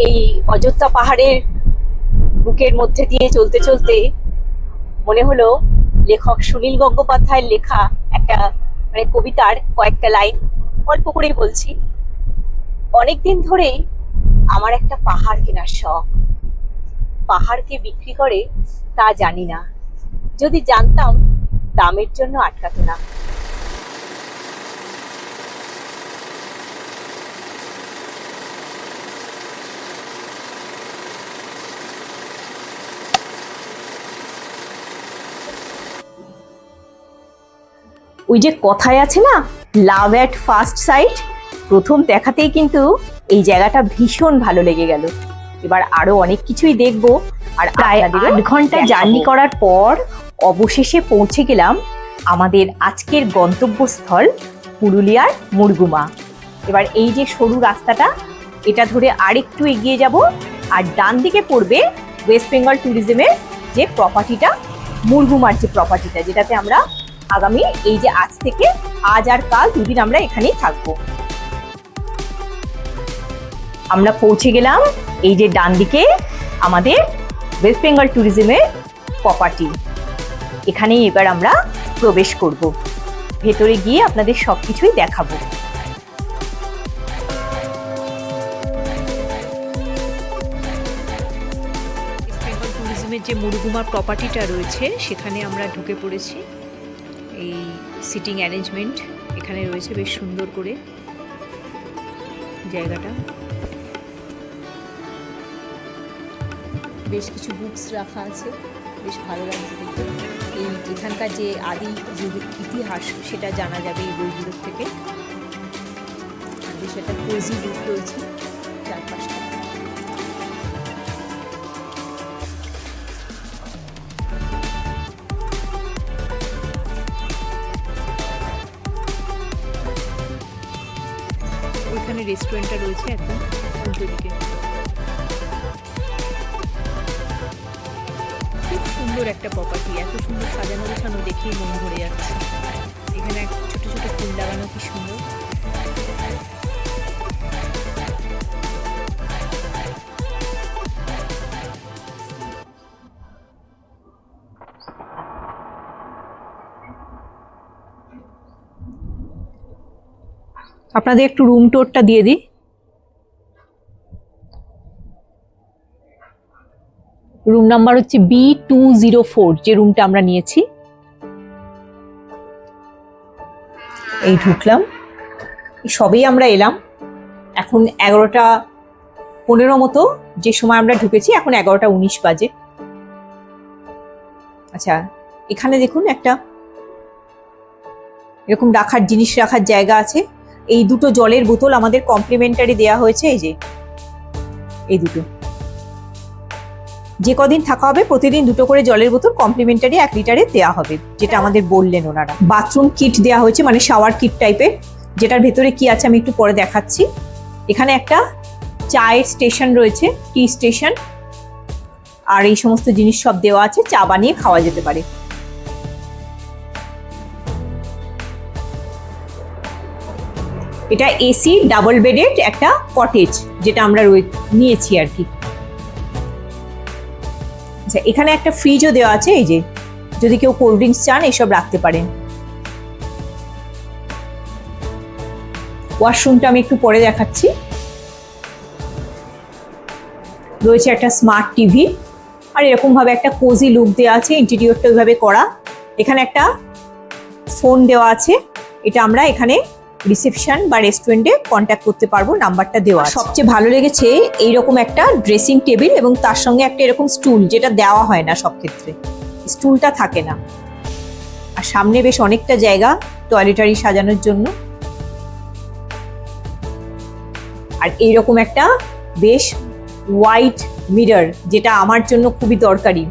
এই অযোধ্যা পাহাড়ের বুকের মধ্যে দিয়ে চলতে চলতে মনে হলো লেখক সুনীল গঙ্গোপাধ্যায়ের লেখা একটা কবিতার কয়েকটা লাইন অল্প করেই বলছি। অনেকদিন ধরেই আমার একটা পাহাড় কেনার শখ। পাহাড়কে বিক্রি করে তা জানি না, যদি জানতাম দামের জন্য আটকাতো না। ওই যে কথায় আছে না, লাভ অ্যাট ফার্স্ট সাইট, প্রথম দেখাতেই কিন্তু এই জায়গাটা ভীষণ ভালো লেগে গেল। এবার আরো অনেক কিছুই দেখবো। আর প্রায় 8 ঘন্টা জার্নি করার পর অবশেষে পৌঁছে গেলাম আমাদের আজকের গন্তব্যস্থল পুরুলিয়ার মুরগুমা। এবার এই যে সরু রাস্তাটা, এটা ধরে আরেকটু এগিয়ে যাব, আর ডান দিকে পড়বে ওয়েস্ট বেঙ্গল ট্যুরিজমের যে প্রপার্টিটা, মুরগুমার যে প্রপার্টিটা, যেটাতে আমরা আগামী এই যে আজ থেকে আজ আর কাল দুদিন আমরা এখানেই থাকবো। আমরা পৌঁছে গেলাম এই যে ডান দিকে আমাদের ওয়েস্ট বেঙ্গল ট্যুরিজমের প্রপার্টি। এখানেই এবার আমরা প্রবেশ করব, ভেতরে গিয়ে আপনাদের সবকিছুই দেখাবো। ওয়েস্ট বেঙ্গল ট্যুরিজমের যে মুরগুমার প্রপার্টিটা রয়েছে সেখানে আমরা ঢুকে পড়েছি। এই সিটিং অ্যারেঞ্জমেন্ট এখানে রয়েছে বেশ সুন্দর করে জায়গাটা। বেশ কিছু বুকস রাখা আছে, বেশ ভালো লাগছে দেখতে। এই এখানকার যে আদি যুগের ইতিহাস সেটা জানা যাবে এই বইগুলোর থেকে। বেশ একটা কোজি লুক রয়েছে চারপাশটা। ওইখানে রেস্টুরেন্টটা রয়েছে একদম উল্টো দিকে। খুব সুন্দর একটা প্রপার্টি, এত সুন্দর সাজানো গোছানো দেখেই মন ভরে যাচ্ছে। এখানে ছোট ছোট ফুল লাগানো, কি সুন্দর। আপনাদের একটু রুম টুরটা দিয়ে দিই। রুম নাম্বার হচ্ছে B204, যে রুমটা আমরা নিয়েছি। এই ঢুকলাম, সবেই আমরা এলাম। এখন 11টা 15 মতো, যে সময় আমরা ঢুকেছি এখন 11টা 19 বাজে। আচ্ছা, এখানে দেখুন একটা এরকম রাখার জিনিস রাখার জায়গা আছে। এই দুটো জলের বোতল আমাদের কমপ্লিমেন্টারি দেয়া হয়েছে। এই যে এই দুটো, যে কদিন থাকা হবে প্রতিদিন দুটো করে জলের বোতল কমপ্লিমেন্টারি 1 লিটারে দেওয়া হবে, যেটা আমাদের বললেন ওনারা। বাথরুম কিট দেওয়া হয়েছে, মানে শাওয়ার কিট টাইপের, যেটার ভেতরে কি আছে আমি একটু পরে দেখাচ্ছি। এখানে একটা চায়ের স্টেশন রয়েছে, টি স্টেশন, আর এই সমস্ত জিনিস সব দেওয়া আছে, চা বানিয়ে খাওয়া যেতে পারে। এটা এসি ডাবল বেডেড একটা কটেজ, যেটা আমরা নিয়েছি আর কি। আচ্ছা, এখানে একটা ফ্রিজও দেওয়া আছে, এই যে যদি কেউ কোল্ড ড্রিঙ্কস চান এসব রাখতে পারেন। ওয়াশরুমটা আমি একটু পরে দেখাচ্ছি। রয়েছে একটা স্মার্ট টিভি, আর এরকম ভাবে একটা কোজি লুক দেওয়া আছে, ইন্টেরিয়রটা ওইভাবে করা। এখানে একটা ফোন দেওয়া আছে, এটা আমরা এখানে রিসেপশন বা রেস্টুরেন্টে কন্ট্যাক্ট করতে পারবো, নাম্বারটা দেওয়া। সবচেয়ে ভালো লেগেছে এইরকম একটা ড্রেসিং টেবিল এবং তার সঙ্গে একটা এরকম স্টুল, যেটা দেওয়া হয় না সব ক্ষেত্রে, স্টুলটা থাকে না। আর সামনে বেশ অনেকটা জায়গা টয়লেটারি সাজানোর জন্য। আর এইরকম একটা বেশ হোয়াইট মিরর, যেটা আমার জন্য খুবই দরকারি।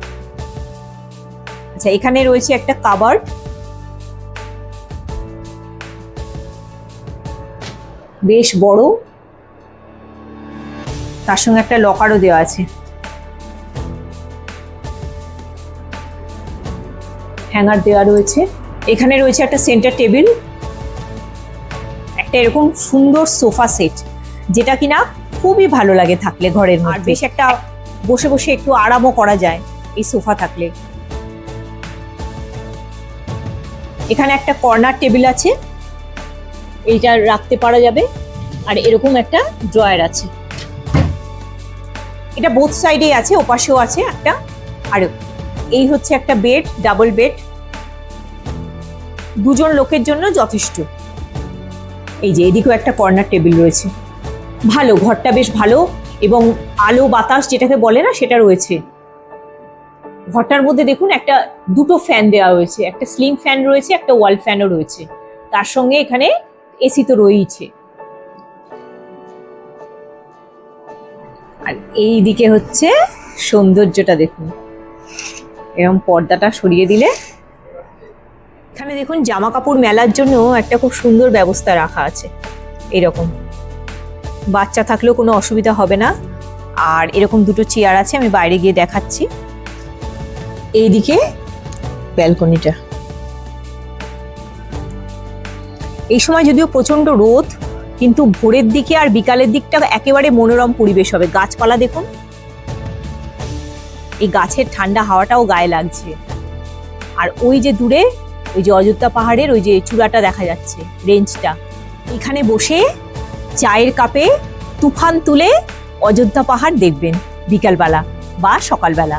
আচ্ছা, এখানে রয়েছে একটা কাবার্ড, বেশ বড়, তার সঙ্গে একটা লকারও দেওয়া আছে। হ্যাঙ্গার দেওয়া রয়েছে। এখানে রয়েছে একটা সেন্টার টেবিল, একটা এরকম সুন্দর সোফা সেট, যেটা কিনা খুবই ভালো লাগে থাকলে ঘরের মধ্যে। বেশ একটা বসে বসে একটু আরামও করা যায় এই সোফা থাকলে। এখানে একটা কর্নার টেবিল আছে, এইটা রাখতে পারা যাবে। আর এরকম একটা ড্রয়ার আছে, এটা বোথ সাইডেই আছে, ওপাশেও আছে একটা। আর এই হচ্ছে একটা বেড, ডাবল বেড, দুজন লোকের জন্য যথেষ্ট। এই যে এদিকেও একটা কর্নার টেবিল রয়েছে। ভালো, ঘরটা বেশ ভালো এবং আলো বাতাস যেটাকে বলে না সেটা রয়েছে। ঘরটার মধ্যে দেখুন একটা দুটো ফ্যান দেওয়া হয়েছে, একটা স্লিং ফ্যান রয়েছে, একটা ওয়াল ফ্যানও রয়েছে। তার সঙ্গে এখানে এসি তো রয়েছে। আর এই দিকে হচ্ছে সৌন্দর্যটা দেখুন, এরকম পর্দাটা সরিয়ে দিলে। এখানে দেখুন জামা কাপড় মেলার জন্য একটা খুব সুন্দর ব্যবস্থা রাখা আছে। এরকম বাচ্চা থাকলেও কোনো অসুবিধা হবে না। আর এরকম দুটো চেয়ার আছে, আমি বাইরে গিয়ে দেখাচ্ছি। এইদিকে ব্যালকনিটা, এই সময় যদিও প্রচন্ড রোদ, কিন্তু ভোরের দিকে আর বিকালের দিকটা একেবারে মনোরম পরিবেশ হবে। গাছপালা দেখুন, এই গাছের ঠান্ডা হাওয়াটাও গায়ে লাগছে। আর ওই যে দূরে ওই যে অযোধ্যা পাহাড়ের ওই যে চূড়াটা দেখা যাচ্ছে, রেঞ্জটা, এখানে বসে চায়ের কাপে তুফান তুলে অযোধ্যা পাহাড় দেখবেন বিকালবেলা বা সকালবেলা,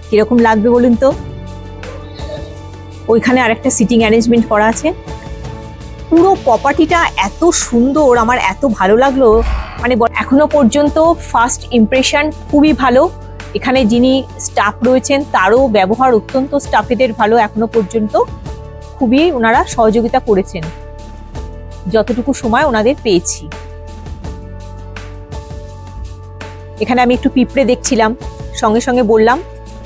কিরকম লাগবে বলুন তো। ওইখানে আরেকটা সিটিং অ্যারেঞ্জমেন্ট করা আছে। পুরো প্রপার্টিটা এত সুন্দর, আমার এত ভালো লাগলো, মানে এখনো পর্যন্ত ফার্স্ট ইমপ্রেশন খুবই ভালো। এখানে যিনি স্টাফ রয়েছেন তারও ব্যবহার অত্যন্ত স্টাফেদের ভালো, এখনো পর্যন্ত খুবই ওনারা সহযোগিতা করেছেন যতটুকু সময় ওনাদের পেয়েছি। এখানে আমি একটু পিঁপড়ে দেখছিলাম, সঙ্গে সঙ্গে বললাম,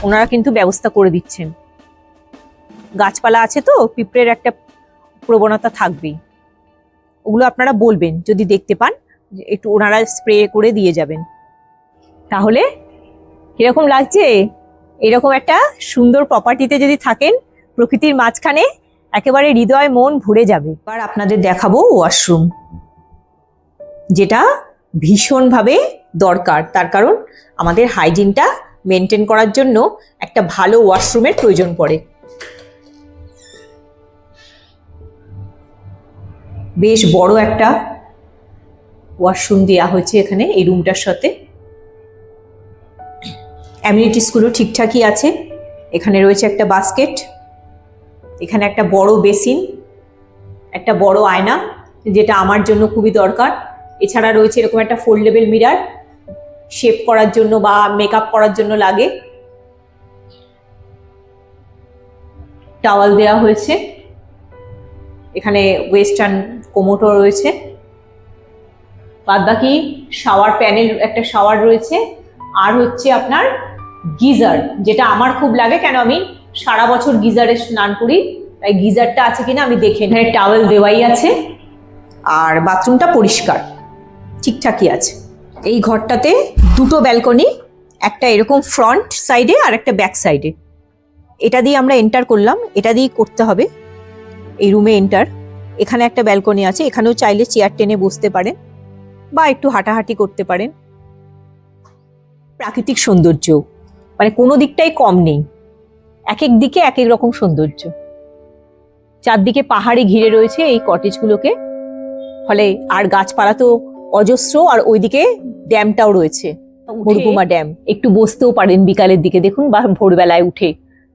ওনারা কিন্তু ব্যবস্থা করে দিচ্ছেন। গাছপালা আছে তো পিঁপড়ের একটা প্রবণতা থাকবেই, ওগুলো আপনারা বলবেন যদি দেখতে পান, একটু ওনারা স্প্রে করে দিয়ে যাবেন। তাহলে কিরকম লাগছে? এরকম একটা সুন্দর প্রপার্টিতে যদি থাকেন প্রকৃতির মাঝখানে, একেবারে হৃদয় মন ভরে যাবে। এবার আপনাদের দেখাবো ওয়াশরুম, যেটা ভীষণভাবে দরকার। তার কারণ আমাদের হাইজিনটা মেনটেন করার জন্য একটা ভালো ওয়াশরুমের প্রয়োজন পড়ে। বেশ বড় একটা ওয়াশরুম দেওয়া হয়েছে এখানে এই রুমটার সাথে। অ্যামিনিটিসগুলো ঠিকঠাকই আছে। এখানে রয়েছে একটা বাস্কেট, এখানে একটা বড় বেসিন, একটা বড় আয়না যেটা আমার জন্য খুবই দরকার। এছাড়া রয়েছে এরকম একটা ফোল্ডেবল মিরর, শেভ করার জন্য বা মেকআপ করার জন্য লাগে। টাওয়াল দেওয়া হয়েছে, এখানে ওয়েস্টার্ন কোমোটো রয়েছে। বাদবাকি শাওয়ার প্যানেল, একটা শাওয়ার রয়েছে। আর হচ্ছে আপনার গিজার, যেটা আমার খুব লাগে, কেন আমি সারা বছর গিজারে স্নান করি, তাই গিজারটা আছে কিনা আমি দেখে। এখানে টাওয়েল দেওয়াই আছে। আর বাথরুমটা পরিষ্কার, ঠিকঠাকই আছে। এই ঘরটাতে দুটো ব্যালকনি, একটা এরকম ফ্রন্ট সাইডে আর একটা ব্যাক সাইডে। এটা দিয়ে আমরা এন্টার করলাম, এটা দিয়েই করতে হবে এই রুমে এন্টার। এখানে একটা ব্যালকনি আছে, এখানেও চাইলে চেয়ার টেনে বসতে পারেন বা একটু হাঁটাহাঁটি করতে পারেন। প্রাকৃতিক সৌন্দর্য মানে কোনো দিকটাই কম নেই, এক এক দিকে এক এক রকম সৌন্দর্য। চারদিকে পাহাড়ে ঘিরে রয়েছে এই কটেজগুলোকে, ফলে আর গাছপালা তো অজস্র। আর ওইদিকে ড্যামটাও রয়েছে, মরগুমা ড্যাম। একটু বসতেও পারেন বিকালের দিকে, দেখুন, বা ভোরবেলায় উঠে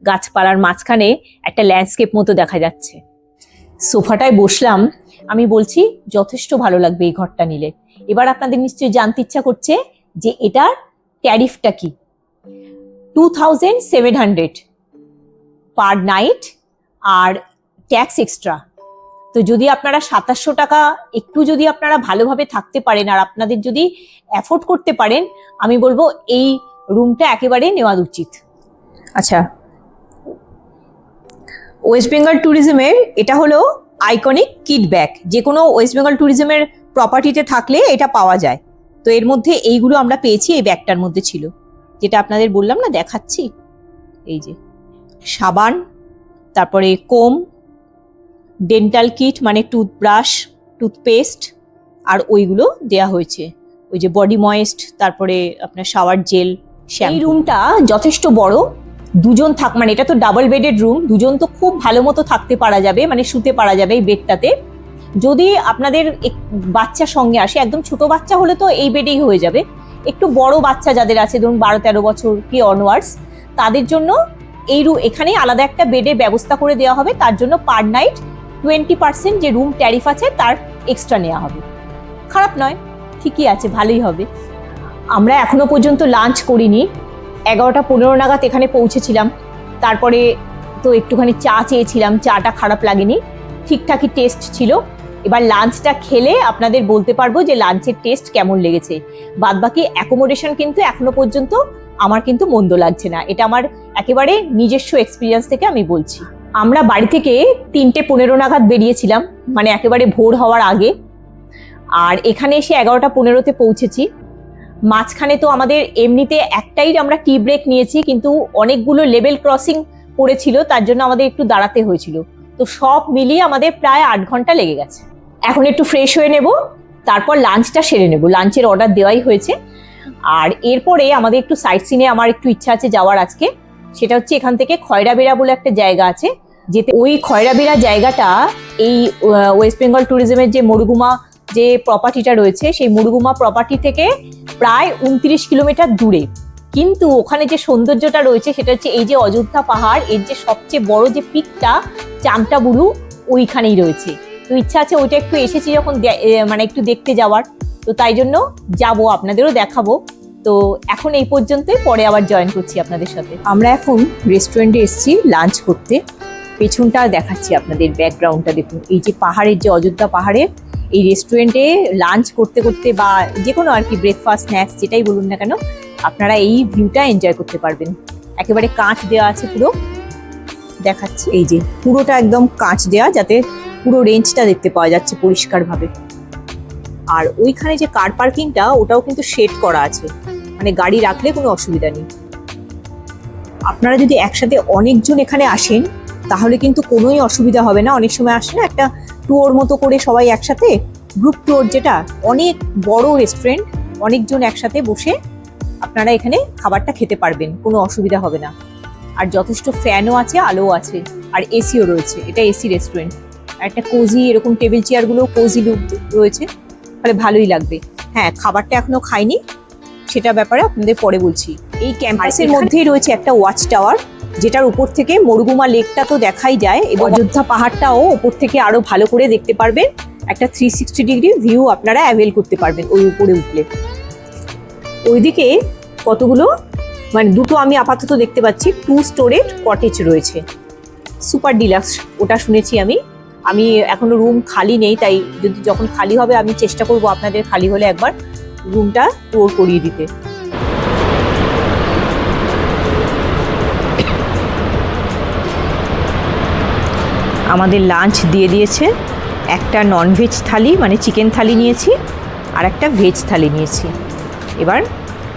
গাছপালার মাঝখানে একটা ল্যান্ডস্কেপ মতো দেখা যাচ্ছে। সোফাটায় বসলাম, আমি বলছি যথেষ্ট ভালো লাগবে এই ঘরটা নিলে। এবার আপনাদের নিশ্চয়ই জানতে ইচ্ছা করছে যে এটার ট্যারিফটা কি। 2700 পার নাইট আর ট্যাক্স এক্সট্রা। তো যদি আপনারা 2700 টাকা একটু যদি আপনারা ভালোভাবে থাকতে পারেন আর আপনাদের যদি অ্যাফোর্ড করতে পারেন, আমি বলবো এই রুমটা একেবারে নেওয়া উচিত। আচ্ছা, ওয়েস্ট বেঙ্গল ট্যুরিজমের এটা হলো আইকনিক কিড ব্যাগ। যে কোনো ওয়েস্ট বেঙ্গল ট্যুরিজমের প্রপার্টিতে থাকলে এটা পাওয়া যায়। তো এর মধ্যে এইগুলো আমরা পেয়েছি, এই ব্যাগটার মধ্যে ছিল, যেটা আপনাদের বললাম না, দেখাচ্ছি। এই যে সাবান, তারপরে কোম, ডেন্টাল কিট মানে টুথব্রাশ, টুথপেস্ট, আর ওইগুলো দেয়া হয়েছে। ওই যে বডি ময়েস্ট, তারপরে আপনার শাওয়ার জেল। এই রুমটা যথেষ্ট বড়, দুজন মানে এটা তো ডাবল বেডেড রুম, দুজন তো খুব ভালো মতো থাকতে পারা যাবে, মানে শুতে পারা যাবে এই বেডটাতে। যদি আপনাদের বাচ্চা সঙ্গে আসে, একদম ছোট বাচ্চা হলে তো এই বেডেই হয়ে যাবে, একটু বড় বাচ্চা যাদের আছে ধরুন 12-13 বছর কি অনওয়ার্ডস, তাদের জন্য এখানেই আলাদা একটা বেডের ব্যবস্থা করে দেওয়া হবে। তার জন্য পার নাইট 20% যে রুম ট্যারিফ আছে তার এক্সট্রা নেওয়া হবে। খারাপ নয়, ঠিকই আছে, ভালোই হবে। আমরা এখনো পর্যন্ত লাঞ্চ করিনি, 11টা 15 নাগাদ এখানে পৌঁছেছিলাম। তারপরে তো একটুখানি চা চেয়েছিলাম, চাটা খারাপ লাগেনি, ঠিকঠাকই টেস্ট ছিল। এবার লাঞ্চটা খেলে আপনাদের বলতে পারবো যে লাঞ্চের টেস্ট কেমন লেগেছে। বাদবাকি অ্যাকোমোডেশন কিন্তু এখনো পর্যন্ত আমার কিন্তু মন্দ লাগছে না, এটা আমার একেবারে নিজস্ব এক্সপিরিয়েন্স থেকে আমি বলছি। আমরা বাড়ি থেকে 3টে 15 নাগাদ বেরিয়েছিলাম, মানে একেবারে ভোর হওয়ার আগে, আর এখানে এসে 11টা 15-তে পৌঁছেছি। মাঝখানে তো আমাদের এমনিতে একটাই আমরা টি ব্রেক নিয়েছি, কিন্তু অনেকগুলো লেভেল ক্রসিং পড়েছিল, তার জন্য আমাদের একটু দাঁড়াতে হয়েছিল। তো সব মিলিয়ে আমাদের প্রায় 8 ঘন্টা লেগে গেছে। এখন একটু ফ্রেশ হয়ে নেব, তারপর লাঞ্চটা সেরে নেব, লাঞ্চের অর্ডার দেওয়াই হয়েছে। আর এরপরে আমাদের একটু সাইট সিনে আমার একটু ইচ্ছা আছে যাওয়ার আজকে, সেটা হচ্ছে এখান থেকে খয়রাবেড়া বলে একটা জায়গা আছে, যেতে ওই খয়রাবেড়া জায়গাটা এই ওয়েস্ট বেঙ্গল ট্যুরিজমের যে মুরুগুমা যে প্রপার্টিটা রয়েছে, সেই মুরুগুমা প্রপার্টি থেকে প্রায় 29 কিলোমিটার দূরে। কিন্তু ওখানে যে সৌন্দর্যটা রয়েছে সেটা হচ্ছে এই যে অযোধ্যা পাহাড়, এর যে সবচেয়ে বড় যে পিকটা চামটাবুরু, ওইখানেই রয়েছে। তো ইচ্ছা আছে ওইটা একটু এসেছি যখন মানে একটু দেখতে যাওয়ার, তো তাই জন্য যাবো, আপনাদেরও দেখাবো। তো এখন এই পর্যন্তই, পরে আবার জয়েন করছি আপনাদের সাথে। আমরা এখন রেস্টুরেন্টে এসেছি লাঞ্চ করতে। পেছনটা দেখাচ্ছি আপনাদের, ব্যাকগ্রাউন্ডটা দেখুন, এই যে পাহাড়ের যে অযোধ্যা পাহাড়ের এই রেস্টুরেন্টে লাঞ্চ করতে করতে বা যে কোনো আর কি ব্রেকফাস্ট স্ন্যাক্স যেটাই বলুন না কেন, আপনারা এই ভিউটা এনজয় করতে পারবেন। একেবারে কাঁচ দেওয়া আছে পুরো, দেখাচ্ছি এই যে পুরোটা একদম কাঁচ দেওয়া, যাতে পুরো রেঞ্জটা দেখতে পাওয়া যাচ্ছে পরিষ্কারভাবে। আর ওইখানে যে কার পার্কিংটা, ওটাও কিন্তু শেড করা আছে, মানে গাড়ি রাখলে কোনো অসুবিধা নেই। আপনারা যদি একসাথে অনেকজন এখানে আসেন তাহলে কিন্তু কোনোই অসুবিধা হবে না। অনেক সময় আসে না একটা ট্যুর মতো করে সবাই একসাথে, গ্রুপ ট্যুর, যেটা অনেক বড় রেস্টুরেন্ট, অনেকজন একসাথে বসে আপনারা এখানে খাবারটা খেতে পারবেন, কোনো অসুবিধা হবে না। আর যথেষ্ট ফ্যানও আছে, আলোও আছে, আর এসিও রয়েছে। এটা এসি রেস্টুরেন্ট। আর একটা কোজি এরকম টেবিল চেয়ারগুলো কোজি লুক রয়েছে, তাহলে ভালোই লাগবে। হ্যাঁ, খাবারটা এখনো খাইনি, সেটা ব্যাপারে আপনাদের পরে বলছি। এই ক্যাম্পাসের মধ্যেই রয়েছে একটা ওয়াচ টাওয়ার, যেটার উপর থেকে মুরুগুমা লেকটা তো দেখাই যায়, এবং অযোধ্যা পাহাড়টাও উপর থেকে আরো ভালো করে দেখতে পারবেন। একটা 360 ডিগ্রি ভিউ আপনারা অ্যাভেল করতে পারবেন ওই উপরে উঠলে। ওইদিকে কতগুলো, মানে দুটো আমি আপাতত দেখতে পাচ্ছি, 2 স্টোরেড কটেজ রয়েছে, সুপার ডিলাক্স ওটা শুনেছি আমি এখনো রুম খালি নেই, তাই যখন খালি হবে আমি চেষ্টা করব আপনাদের খালি হলে একবার রুমটা ট্যুর করিয়ে দিতে। আমাদের লাঞ্চ দিয়ে দিয়েছে, একটা ননভেজ থালি মানে চিকেন থালি নিয়েছি, আর একটা ভেজ থালি নিয়েছি। এবার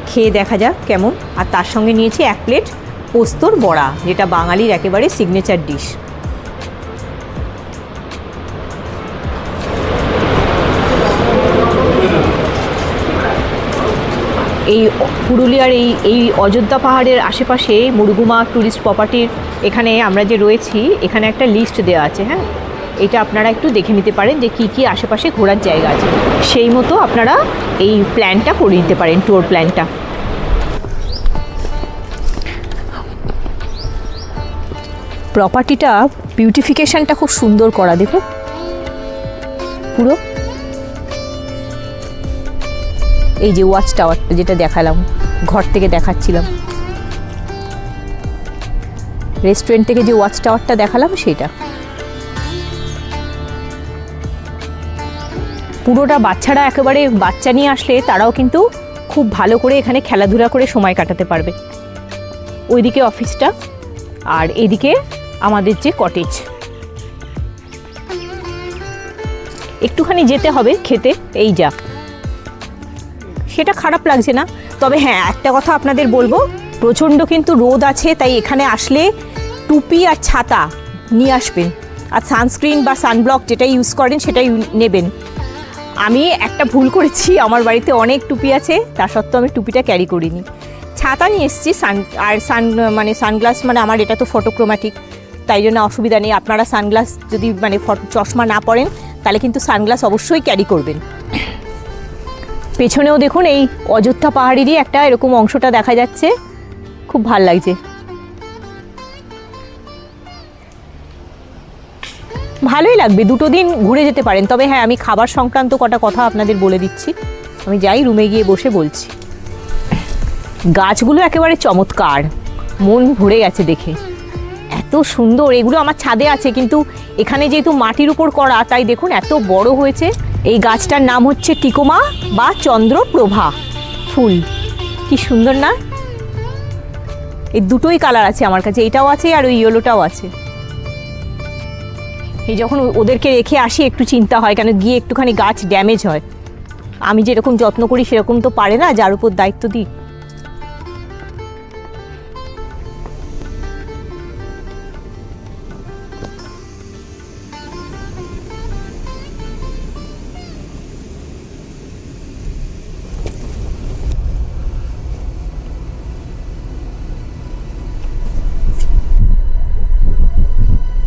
খেয়ে দেখা যাক কেমন। আর তার সঙ্গে নিয়েছি 1 প্লেট পোস্তর বড়া, যেটা বাঙালির একেবারে সিগনেচার ডিশ। এই পুরুলিয়ার এই অযোধ্যা পাহাড়ের আশেপাশে মুরুগুমা ট্যুরিস্ট প্রপার্টির এখানে আমরা যে রয়েছি, এখানে একটা লিস্ট দেওয়া আছে। হ্যাঁ, এটা আপনারা একটু দেখে নিতে পারেন যে কী কী আশেপাশে ঘোরার জায়গা আছে, সেই মতো আপনারা এই প্ল্যানটা করে নিতে পারেন, ট্যুর প্ল্যানটা। প্রপার্টিটা বিউটিফিকেশনটা খুব সুন্দর করা, দেখুন পুরো। এই যে ওয়াচ টাওয়ারটা যেটা দেখালাম, ঘর থেকে দেখাচ্ছিলাম, রেস্টুরেন্ট থেকে যে ওয়াচ টাওয়ারটা দেখালাম সেটা পুরোটা। বাচ্চারা একেবারে বাচ্চা নিয়ে আসলে তারাও কিন্তু খুব ভালো করে এখানে খেলাধুলা করে সময় কাটাতে পারবে। ওইদিকে অফিসটা, আর এইদিকে আমাদের যে কটেজ। একটুখানি যেতে হবে খেতে, এই যা, সেটা খারাপ লাগছে না। তবে হ্যাঁ, একটা কথা আপনাদের বলবো, প্রচণ্ড কিন্তু রোদ আছে, তাই এখানে আসলে টুপি আর ছাতা নিয়ে আসবেন, আর সানস্ক্রিন বা সানব্লক যেটা ইউজ করেন সেটাই নেবেন। আমি একটা ভুল করেছি, আমার বাড়িতে অনেক টুপি আছে, তা সত্ত্বেও আমি টুপিটা ক্যারি করিনি। ছাতা নিয়ে এসেছি, সানগ্লাস, মানে আমার এটা তো ফটোক্রোম্যাটিক, তাই জন্য অসুবিধা নেই। আপনারা সানগ্লাস যদি চশমা না পরেন তাহলে কিন্তু সানগ্লাস অবশ্যই ক্যারি করবেন। পেছনেও দেখুন এই অযোধ্যা পাহাড়েরই একটা এরকম অংশটা দেখা যাচ্ছে, খুব ভাল লাগছে। ভালোই লাগবে, 2 দিন ঘুরে যেতে পারেন। তবে হ্যাঁ, আমি খাবার সংক্রান্ত কটা কথা আপনাদের বলে দিচ্ছি, আমি যাই রুমে গিয়ে বসে বলছি। গাছগুলো একেবারে চমৎকার, মন ভরে গেছে দেখে, এত সুন্দর। এগুলো আমার ছাদে আছে, কিন্তু এখানে যেহেতু মাটির উপর করা, তাই দেখুন এত বড় হয়েছে। এই গাছটার নাম হচ্ছে টিকোমা বা চন্দ্রপ্রভা ফুল। কি সুন্দর না? এই দুটোই কালার আছে আমার কাছে, এটাও আছে আর ওই ইয়েলোটাও আছে। এই যখন ওদেরকে রেখে আসি একটু চিন্তা হয়, কেন গিয়ে একটুখানি গাছ ড্যামেজ হয়। আমি যেরকম যত্ন করি সেরকম তো পারে না, যার উপর দায়িত্ব দিই।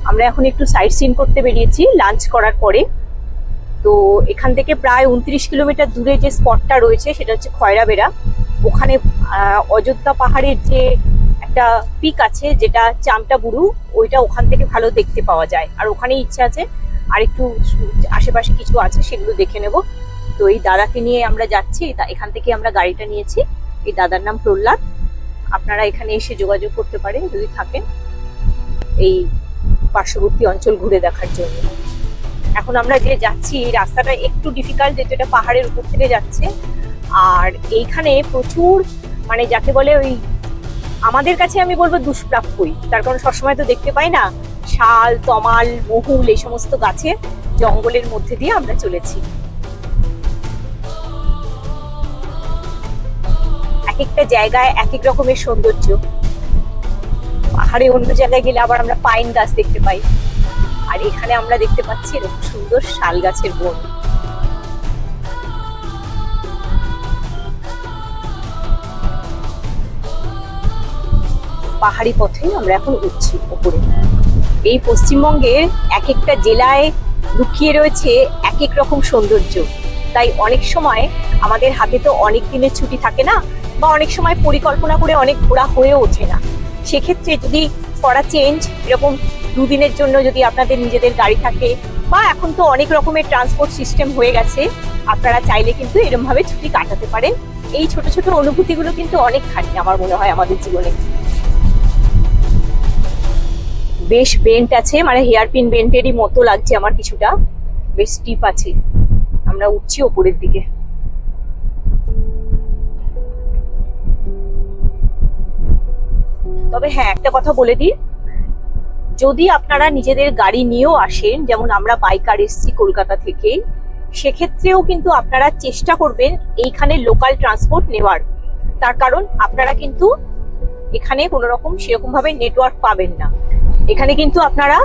আমরা এখন একটু সাইট সিন করতে বেরিয়েছি লাঞ্চ করার পরে। তো এখান থেকে প্রায় 29 কিলোমিটার দূরে যে স্পটটা রয়েছে সেটা হচ্ছে খয়রাবেড়া। ওখানে অযোধ্যা পাহাড়ের যে একটা পিক আছে যেটা চামটা বুরু, ওইটা ওখান থেকে ভালো দেখতে পাওয়া যায়। আর ওখানে ইচ্ছা আছে আর একটু আশেপাশে কিছু আছে, সেগুলো দেখে নেব। তো এই দাদাকে নিয়ে আমরা যাচ্ছি, এখান থেকে আমরা গাড়িটা নিয়েছি। এই দাদার নাম প্রহ্লাদ। আপনারা এখানে এসে যোগাযোগ করতে পারেন যদি থাকেন এই পার্শ্ববর্তী অঞ্চল ঘুরে দেখার জন্য। এখন আমরা যে যাচ্ছি এই রাস্তাটা একটু ডিফিকাল্ট, যেটা পাহাড়ের উপর থেকে যাচ্ছে। আর এইখানে প্রচুর, মানে যাকে বলে ওই আমাদের কাছে আমি বলবো দুষ্প্রাপ্যই, তার কারণ সবসময় তো দেখতে পাই না। শাল, তমাল, মহুল, এই সমস্ত গাছের জঙ্গলের মধ্যে দিয়ে আমরা চলেছি। এক একটা জায়গায় এক এক রকমের সৌন্দর্য। পাহাড়ে অন্য জায়গায় গেলে আবার আমরা পাইন গাছ দেখতে পাই, আর এখানে আমরা দেখতে পাচ্ছি এরকম সুন্দর শাল গাছের বন। পাহাড়ি পথে আমরা এখন উঠছি উপরে। এই পশ্চিমবঙ্গের এক একটা জেলায় লুকিয়ে রয়েছে এক এক রকম সৌন্দর্য। তাই অনেক সময় আমাদের হাতে তো অনেক দিনের ছুটি থাকে না, বা অনেক সময় পরিকল্পনা করে অনেক ঘোরা হয়ে ওঠে না। সেক্ষেত্রে যদি করা চেঞ্জ, এরকম 2 দিনের জন্য যদি আপনাদের নিজেদের গাড়ি থাকে, বা এখন তো অনেক রকমের ট্রান্সপোর্ট সিস্টেম হয়ে গেছে, আপনারা চাইলে কিন্তু এরকম ভাবে ছুটি কাটাতে পারেন। এই ছোট ছোট অনুভূতিগুলো কিন্তু অনেকখানি আমার মনে হয় আমাদের জীবনে। বেশ বেন্ট আছে, মানে হেয়ারপিন বেন্টেরই মতো লাগছে আমার কিছুটা, বেশ স্টিপ আছে। আমরা উঠছি ওপরের দিকে। তবে হ্যাঁ, একটা কথা বলে দিই, যদি আপনারা নিজেদের গাড়ি নিয়েও আসেন, যেমন আমরা বাইকার এসছি কলকাতা থেকে, সেক্ষেত্রেও কিন্তু আপনারা চেষ্টা করবেন এইখানে লোকাল ট্রান্সপোর্ট নেওয়ার। তার কারণ আপনারা কিন্তু এখানে কোনো রকম সেরকম ভাবে নেটওয়ার্ক পাবেন না। এখানে কিন্তু আপনারা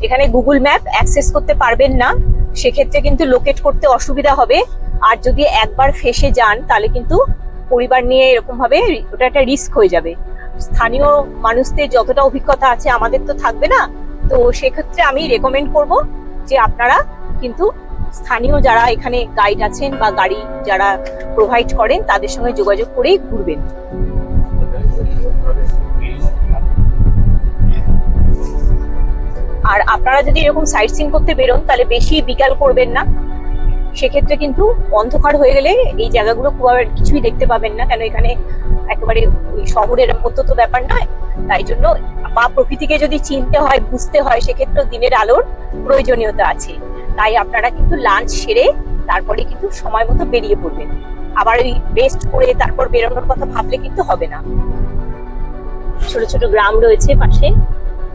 এখানে গুগল ম্যাপ অ্যাক্সেস করতে পারবেন না, সেক্ষেত্রে কিন্তু লোকেট করতে অসুবিধা হবে। আর যদি একবার ফেসে যান তাহলে কিন্তু পরিবার নিয়ে এরকম ভাবে ওটা একটা রিস্ক হয়ে যাবে। স্থানীয় মানুষদের যতটা অভিজ্ঞতা আছে আমাদের তো থাকবে না। তো সেক্ষেত্রে আমি রেকমেন্ড করব যে আপনারা কিন্তু স্থানীয় যারা এখানে গাইড আছেন বা গাড়ি যারা প্রোভাইড করেন তাদের সঙ্গে যোগাযোগ করেই ঘুরবেন। আর আপনারা যদি এরকম সাইট সিন করতে বেরোন তাহলে বেশি বিকাল করবেন না, সেক্ষেত্রে কিন্তু অন্ধকার হয়ে গেলে এই জায়গাগুলো খুব আর কিছুই দেখতে পাবেন না, কেন এখানে একেবারে ওই শহরের মতো তো ব্যাপার নয়। তাই জন্য বা প্রকৃতিকে যদি চিনতে হয়, বুঝতে হয়, সেক্ষেত্রে দিনের আলোর প্রয়োজনীয়তা আছে। তাই আপনারা কিন্তু লাঞ্চ সেরে তারপরে কিন্তু সময় মতো বেরিয়ে পড়বেন। আবার ওই রেস্ট করে তারপর বেরোনোর কথা ভাবলে কিন্তু হবে না। ছোট ছোট গ্রাম রয়েছে পাশে,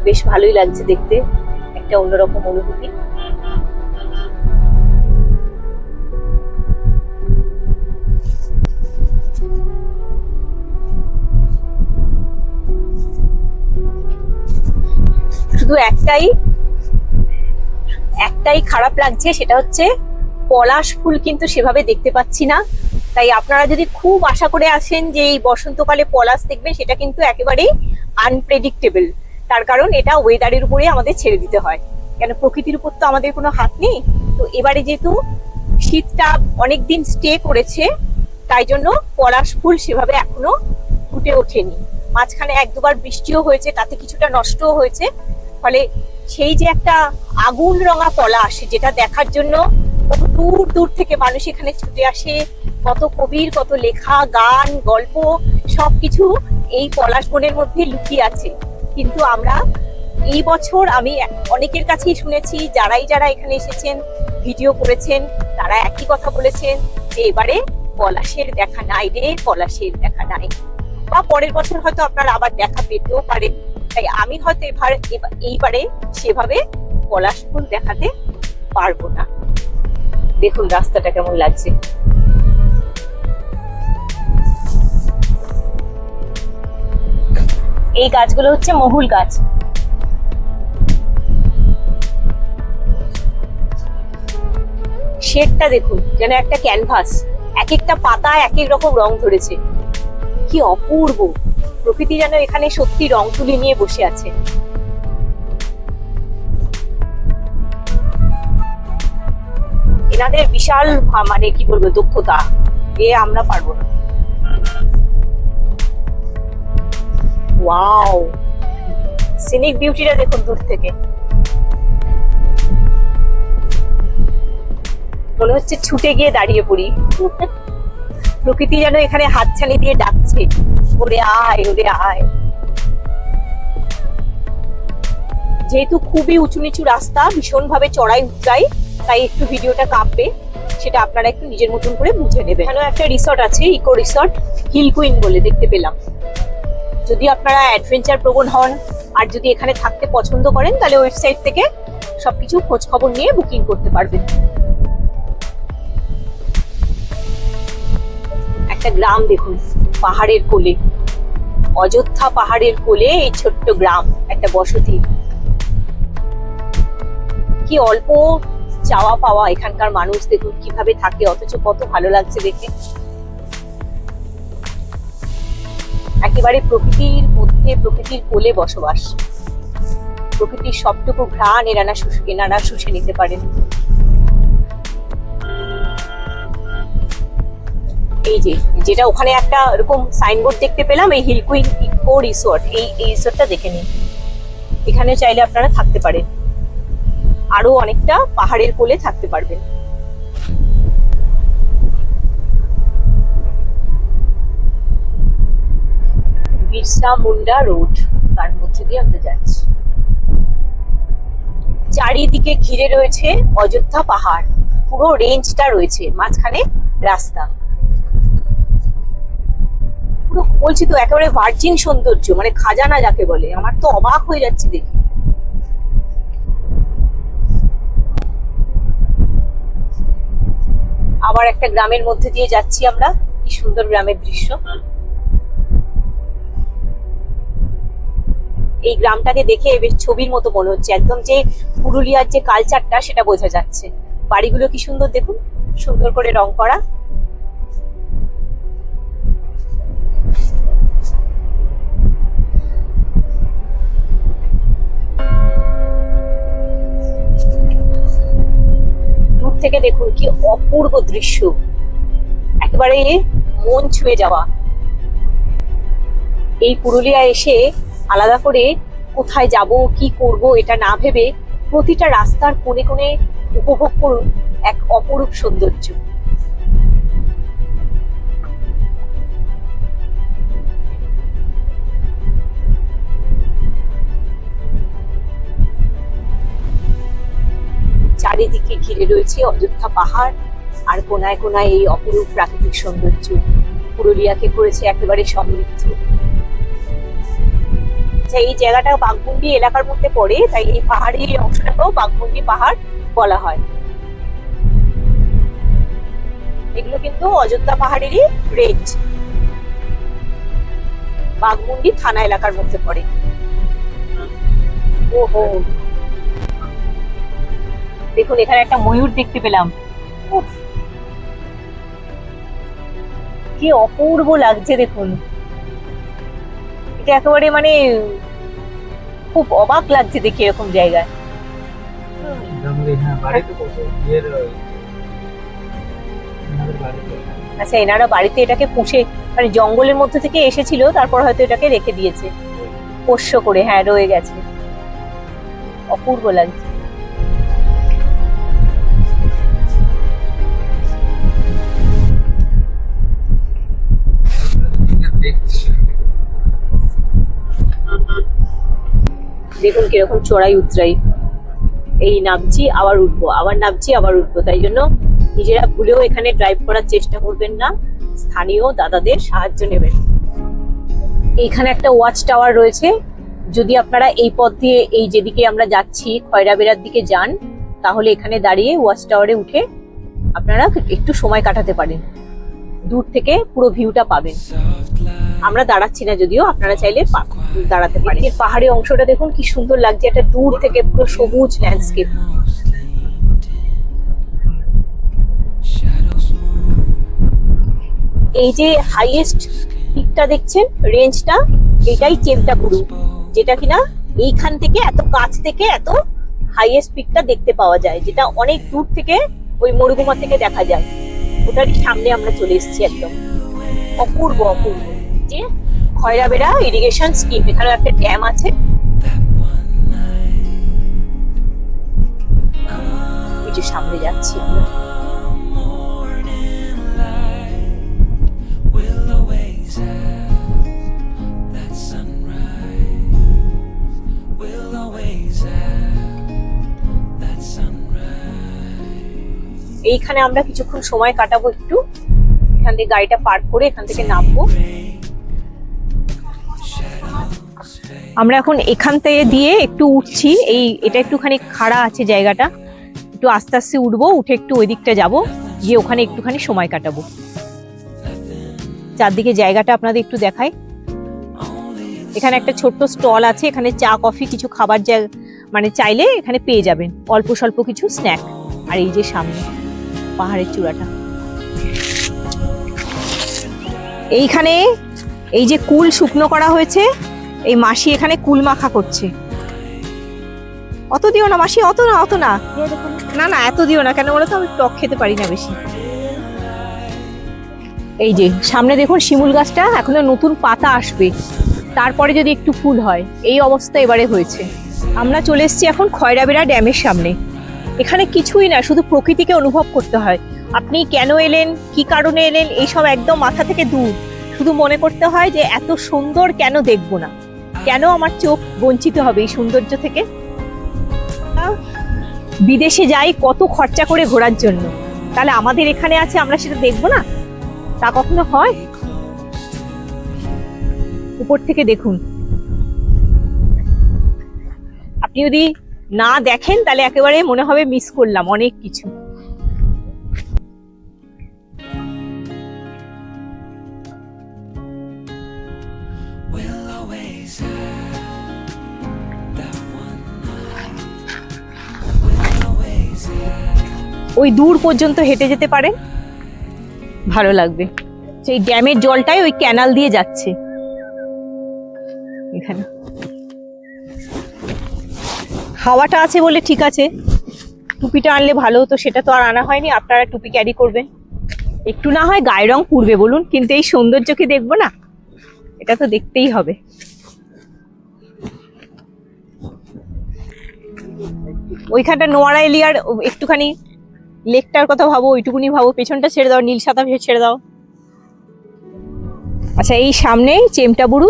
বেশ ভালোই লাগছে দেখতে, একটা অন্যরকম অনুভূতি। শুধু একটাই খারাপ লাগছে, সেটা হচ্ছে পলাশ ফুল কিন্তু সেভাবে দেখতে পাচ্ছি না। তাই আপনারা যদি খুব আশা করে আসেন যে এই বসন্তকালে পলাশ দেখবেন, সেটা কিন্তু একেবারেই আনপ্রেডিক্টেবল। তার কারণ এটা ওয়েদারের উপরে আমাদের ছেড়ে দিতে হয়, কেন প্রকৃতির উপর তো আমাদের কোনো হাত নেই। তো এবারে যেহেতু শীতটা অনেকদিন স্টে করেছে, তাই জন্য পলাশ ফুল সেভাবে এখনো ফুটে ওঠেনি। মাঝখানে এক দুবার বৃষ্টিও হয়েছে, তাতে কিছুটা নষ্টও হয়েছে। ফলে সেই যে একটা আগুন রঙা পলাশ, যেটা দেখার জন্য কত দূর দূর থেকে মানুষ এখানে ছুটে আসে, কত কবির কত লেখা, গান, গল্প সবকিছু এই পলাশ বনের মধ্যে লুকিয়ে আছে। কিন্তু আমরা এই বছর আমি অনেকের কাছেই শুনেছি, যারা এখানে এসেছেন, ভিডিও করেছেন, তারা একই কথা বলেছেন যে এবারে পলাশের দেখা নাই রে, পলাশের দেখা নাই। বা পরের বছর হয়তো আপনারা আবার দেখা পেতেও পারেন। তাই আমি হয়তো এইবারে সেভাবে পলাশ ফুল দেখাতে পারবো না। দেখুন রাস্তাটা কেমন লাগছে। এই গাছগুলো হচ্ছে মহুল গাছ। শেডটা দেখুন, যেন একটা ক্যানভাস, এক একটা পাতা এক এক রকম রং ধরেছে। কি অপূর্ব প্রকৃতি, যেন এখানে সত্যি রং তুলি নিয়ে বসে আছে। এনাদের বিশাল মানে কি বলবো দক্ষতা, এ আমরা পারবো না। ওয়াও, সিনিক বিউটিটা দেখুন দূর থেকে, মনে হচ্ছে ছুটে গিয়ে দাঁড়িয়ে পড়ি। প্রকৃতি যেন এখানে হাতছানি দিয়ে ডাকছে, ওরে আয়, ওরে আয়। যেহেতু খুবই উঁচু নিচু রাস্তা, ভীষণ ভাবে চড়াই উতরাই, তাই একটু ভিডিওটা কাঁপবে, সেটা আপনারা একটু নিজের মতন করে বুঝে নেবেন। এখানেও একটা রিসর্ট আছে, ইকো রিসর্ট, হিল কুইন বলে দেখতে পেলাম। যদি আপনারা অ্যাডভেঞ্চার প্রবণ হন আর যদি এখানে থাকতে পছন্দ করেন, তাহলে ওয়েবসাইট থেকে সবকিছু খোঁজ খবর নিয়ে বুকিং করতে পারবেন। একটা গ্রাম দেখুন পাহাড়ের কোলে, অযোধ্যা পাহাড়ের কোলে এই ছোট্ট গ্রাম, একটা বসতি। কি অল্প চাওয়া পাওয়া এখানকার মানুষ, দেখুন কিভাবে থাকে, অথচ কত ভালো লাগছে দেখে। একেবারে প্রকৃতির মধ্যে, প্রকৃতির কোলে বসবাস। প্রকৃতির সবটুকু ঘ্রাণ এনারা শুষে নিতে পারেন। এই যেটা ওখানে একটা এরকম সাইনবোর্ড দেখতে পেলাম, এই হিল কুইন ইকো রিসোর্ট, এই রিসোর্টটা দেখে নিন। এখানে চাইলে আপনারা থাকতে পারেন, আরো অনেকটা পাহাড়ের কোলে থাকতে পারবেন। বিরসা মুন্ডা রোড, তার মধ্যে দিয়ে আমরা যাচ্ছি। চারিদিকে ঘিরে রয়েছে অযোধ্যা পাহাড়, পুরো রেঞ্জটা রয়েছে, মাঝখানে রাস্তা। পুরো বলছি তো একেবারে ভার্জিন সৌন্দর্য, মানে খাজানা যাকে বলে। আমার তো অবাক হয়ে যাচ্ছে দেখি। আবার একটা গ্রামের মধ্যে দিয়ে যাচ্ছি আমরা, কি সুন্দর গ্রামের দৃশ্য। এই গ্রামটাকে দেখে বেশ ছবির মতো মনে হচ্ছে, একদম যে পুরুলিয়ার যে কালচারটা সেটা বোঝা যাচ্ছে। বাড়িগুলো কি সুন্দর দেখুন, সুন্দর করে রং করা। দূর থেকে দেখুন কি অপূর্ব দৃশ্য, একেবারে মন ছুঁয়ে যাওয়া। এই পুরুলিয়া এসে আলাদা করে কোথায় যাব, কি করব, এটা না ভেবে প্রতিটা রাস্তার কোণে কোণে উপভোগ করুন এক অপরূপ সৌন্দর্য। চারিদিকে ঘিরে রয়েছে অযোধ্যা পাহাড়, আর কোনায় কোনায় এই অপরূপ প্রাকৃতিক সৌন্দর্য পুরুলিয়াকে করেছে একেবারে সমৃদ্ধ। এই জায়গাটা বাঘমুন্ডি এলাকার মধ্যে পড়ে, তাই এই পাহাড়ি অংশটাকেও বাঘমুন্ডি পাহাড় বলা হয়। এগুলো কিন্তু অযোধ্যা পাহাড়েরই রেঞ্জ, বাঘমুন্ডি থানা এলাকার মধ্যে পড়ে। ওহো, দেখুন এখানে একটা ময়ূর দেখতে পেলাম, উফ, কি অপূর্ব লাগছে দেখুন। এটা একেবারে মানে খুব অবাক লাগছে দেখে এরকম জায়গায়। আচ্ছা, এনারা বাড়িতে এটাকে পুষে, মানে জঙ্গলের মধ্যে থেকে এসেছিল, তারপর হয়তো এটাকে রেখে দিয়েছে পোষ্য করে। হ্যাঁ, রয়ে গেছে। অপূর্ব লাগছে। দেখুন কিরকম চড়াই উতরাই, এই নামছি আবার উঠবো, আবার নামছি আবার উঠবো। তাই জন্য নিজেরা ভুলেও এখানে ড্রাইভ করার চেষ্টা করবেন না, স্থানীয় দাদাদের সাহায্য নেবেন। এইখানে একটা ওয়াচ টাওয়ার রয়েছে। যদি আপনারা এই পথ দিয়ে, এই যেদিকে আমরা যাচ্ছি খয়রাবেড়ার দিকে যান, তাহলে এখানে দাঁড়িয়ে ওয়াচ টাওয়ারে উঠে আপনারা একটু সময় কাটাতে পারেন, দূর থেকে পুরো ভিউটা পাবেন। আমরা দাঁড়াচ্ছি না, যদিও আপনারা চাইলে দাঁড়াতে পারেন। এর পাহাড়ি অংশটা দেখুন কি সুন্দর লাগছে, একটা দূর থেকে পুরো সবুজ ল্যান্ডস্কেপ। এই যে হাইয়েস্ট পিকটা দেখছেন, রেঞ্জটা, এটাই চেমটাপুরু, যেটা কিনা এইখান থেকে, এত কাছ থেকে এত হাইয়েস্ট পিকটা দেখতে পাওয়া যায়, যেটা অনেক দূর থেকে ওই মরুগুমা থেকে দেখা যায়। ওটারই সামনে আমরা চলে এসেছি একদম। অপূর্ব অপূর্ব। যে খয়রাবেড়া ইরিগেশন স্কিম, এখানে একটা ড্যাম আছে। এই যে সামনে যাচ্ছি আমরা। এইখানে আমরা কিছুক্ষণ সময় কাটাবো একটু, এখান থেকে গাড়িটা পার্ক করে এখান থেকে নামবো। আমরা এখন এখান থেকে দিয়ে একটু উঠছি, এটা একটুখানি খাড়া আছে জায়গাটা, একটু আস্তে আস্তে উঠবো, উঠে একটু ওই দিকটা যাবো, গিয়ে ওখানে একটুখানি সময় কাটাবো। চারদিকে জায়গাটা আপনাদের একটু দেখাই। এখানে একটা ছোট্ট স্টল আছে, এখানে চা কফি কিছু খাবার মানে চাইলে এখানে পেয়ে যাবেন, অল্প স্বল্প কিছু স্ন্যাক। আর এই যে সামনে পাহাড়ের চূড়াটা, এইখানে এই যে কুল শুকনো করা হয়েছে, এই মাসি এখানে কুল মাখা করছে। অত দিও না মাসি, অত না, অত না, না না এত দিও না, কেন বলো তো আমি টক খেতে পারি না বেশি। এই যে সামনে দেখুন শিমুল গাছটা, এখনো নতুন পাতা আসবে, তারপরে যদি একটু ফুল হয়। এই অবস্থা এবারে হয়েছে। আমরা চলে এসেছি এখন খয়রাবেড়া ড্যামের সামনে। এখানে কিছুই না, শুধু প্রকৃতিকে অনুভব করতে হয়। আপনি কেন এলেন, কি কারণে এলেন, এইসব একদম মাথা থেকে দূর। শুধু মনে করতে হয় যে এত সুন্দর কেন দেখবো না, কেন আমার চোখ বঞ্চিত হবে এই সৌন্দর্য থেকে। বিদেশে যাই কত খরচা করে ঘোরার জন্য, তাহলে আমাদের এখানে আছে, আমরা সেটা দেখবো না? তা কখনো হয়? উপর থেকে দেখুন, আপনি যদি না দেখেন তাহলে একেবারে মনে হবে মিস করলাম অনেক কিছু। ওই দূর পর্যন্ত হেঁটে যেতে পারেন, ভালো লাগবে। সেই ড্যামের জলটাই ওই ক্যানাল দিয়ে যাচ্ছে এখানে। হাওয়াটা আছে বলে ঠিক আছে, টুপিটা আনলে ভালো হতো, সেটা তো আর আনা হয়নি। আপনারা টুপি ক্যারি করবেন, একটু না হয় গায়ের রং পুড়বে বলুন, কিন্তু এই সৌন্দর্যকে দেখবো না? এটা তো দেখতেই হবে। ওইখানটা নোয়ারা এলিয়ার একটুখানি লেকটার কথা ভাবো, ওইটুকুনি ভাবো, পেছনটা ছেড়ে দাও, নীল সাদা ছেড়ে দাও। আচ্ছা, এই সামনেই চেমটাবুরু,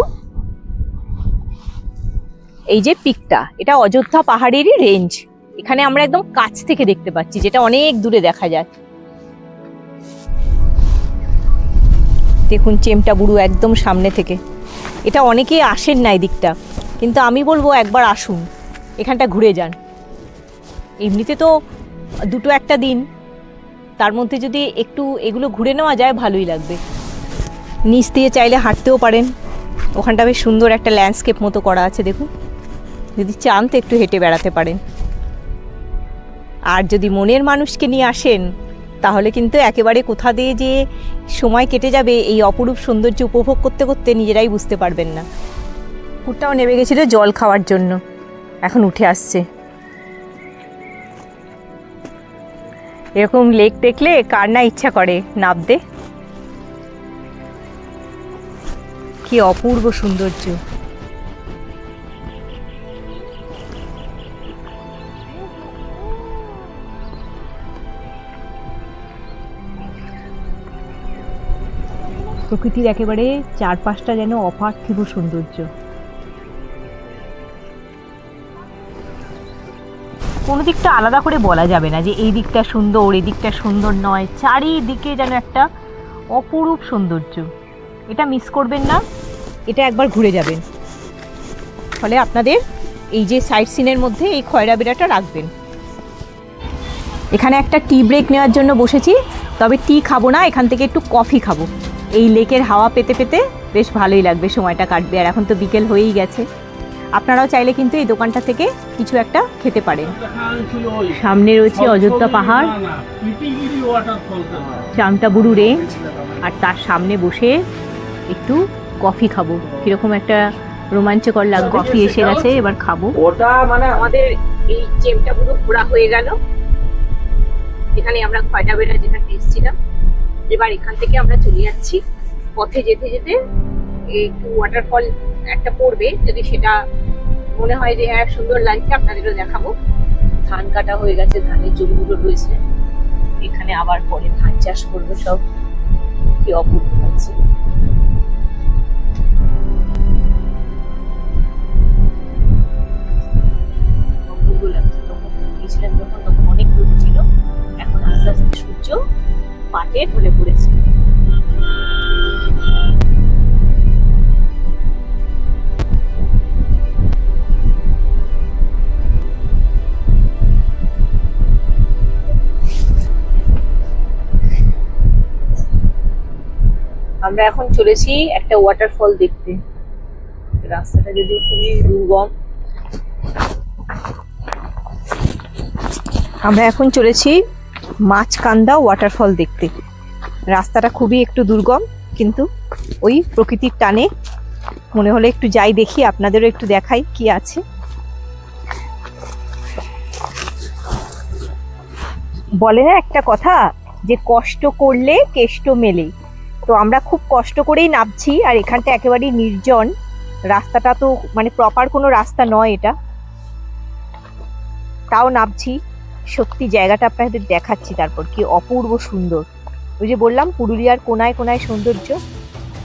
এই যে পিকটা, এটা অযোধ্যা পাহাড়েরই রেঞ্জ। এখানে আমরা একদম কাছ থেকে দেখতে পাচ্ছি, যেটা অনেক দূরে দেখা যায়। দেখুন চেমটাবুরু একদম সামনে থেকে। এটা অনেকেই আসেন না এই দিকটা, কিন্তু আমি বলবো একবার আসুন, এখানটা ঘুরে যান। এমনিতে তো দুটো একটা দিন, তার মধ্যে যদি একটু এগুলো ঘুরে নেওয়া যায় ভালোই লাগবে। নিচ দিয়ে চাইলে হাঁটতেও পারেন, ওখানটা বেশ সুন্দর একটা ল্যান্ডস্কেপ মতো করা আছে দেখুন, যদি চান তো একটু হেঁটে বেড়াতে পারেন। আর যদি মনের মানুষকে নিয়ে আসেন তাহলে কিন্তু একেবারে কোথা দিয়ে যে সময় কেটে যাবে এই অপরূপ সৌন্দর্য উপভোগ করতে করতে নিজেরাই বুঝতে পারবেন না। কুকুরটাও নেমে গেছিল জল খাওয়ার জন্য, এখন উঠে আসছে। এরকম লেক দেখলে কার না ইচ্ছা করে নামতে। কি অপূর্ব সৌন্দর্য। প্রকৃতির একেবারে চারপাশটা যেন অপার্থিব সৌন্দর্য। কোনো দিকটা আলাদা করে বলা যাবে না যে এই দিকটা সুন্দর এই দিকটা সুন্দর নয়, চারিদিকে যেন একটা অপরূপ সৌন্দর্য। এটা মিস করবেন না, এটা একবার ঘুরে যাবেন। ফলে আপনাদের এই যে সাইট সিনের মধ্যে এই খয়রা বেড়াটা রাখবেন। এখানে একটা টি ব্রেক নেওয়ার জন্য বসেছি, তবে টি খাবো না, এখান থেকে একটু কফি খাবো। এই লেকের হাওয়া পেতে পেতে বেশ ভালোই লাগবে, সময়টা কাটবে। আর এখন তো বিকেল হয়েই গেছে। আপনারাও চাইলে কিন্তু এই দোকানটা থেকে কিছু একটা খেতে পারেন। সামনে রয়েছে অযোধ্যা পাহাড়, চামটাবুরু রেঞ্জ, আর তার সামনে বসে একটু কফি খাবো। কিরকম একটা রোমাঞ্চকর লাগবে। কফি এসে গেছে, এবার খাবো। ওটা মানে আমাদের এই চেমটাবুরু ঘোরা হয়ে গেল। এখানে আমরা খয়রা বেড়া যেখানে এসেছিলাম, এবার এখান থেকে আমরা চলে যাচ্ছি। পথে যেতে যেতে একটু ওয়াটারফল একটা পড়বে, যদি সেটা মনে হয় যে হ্যাঁ সুন্দর লাগছে আপনাদেরও দেখাবো। ধান কাটা হয়ে গেছে, ধানের জমিগুলো রয়েছে এখানে, আবার পরে ধান চাষ করবে সব। কি অপূর্ব লাগছে। অপূর্ব লাগছে। তখন গিয়েছিলাম তখন অনেক রোদ ছিল, এখন আস্তে আস্তে সূর্য পাটে ঢলে পড়েছে। আমরা এখন চলেছি একটা ওয়াটারফল দেখতে। রাস্তাটা যদিও খুবই দুর্গম। আমরা এখন চলেছি মাছকান্দা ওয়াটারফল দেখতে। রাস্তাটা খুবই একটু দুর্গম, কিন্তু ওই প্রকৃতির টানে মনে হলে একটু যাই, দেখি আপনাদেরও একটু দেখাই কি আছে। বলে না একটা কথা যে কষ্ট করলে কেষ্ট মেলে। তো আমরা খুব কষ্ট করেই নামছি, আর এখানটা একেবারেই নির্জন। রাস্তাটা তো মানে প্রপার কোনো রাস্তা নয় এটা, তাও নামছি। সত্যি জায়গাটা আপনাদের দেখাচ্ছি। তারপর কি অপূর্ব সুন্দর। ওই যে বললাম পুরুলিয়ার কোনায় কোনায় সৌন্দর্য।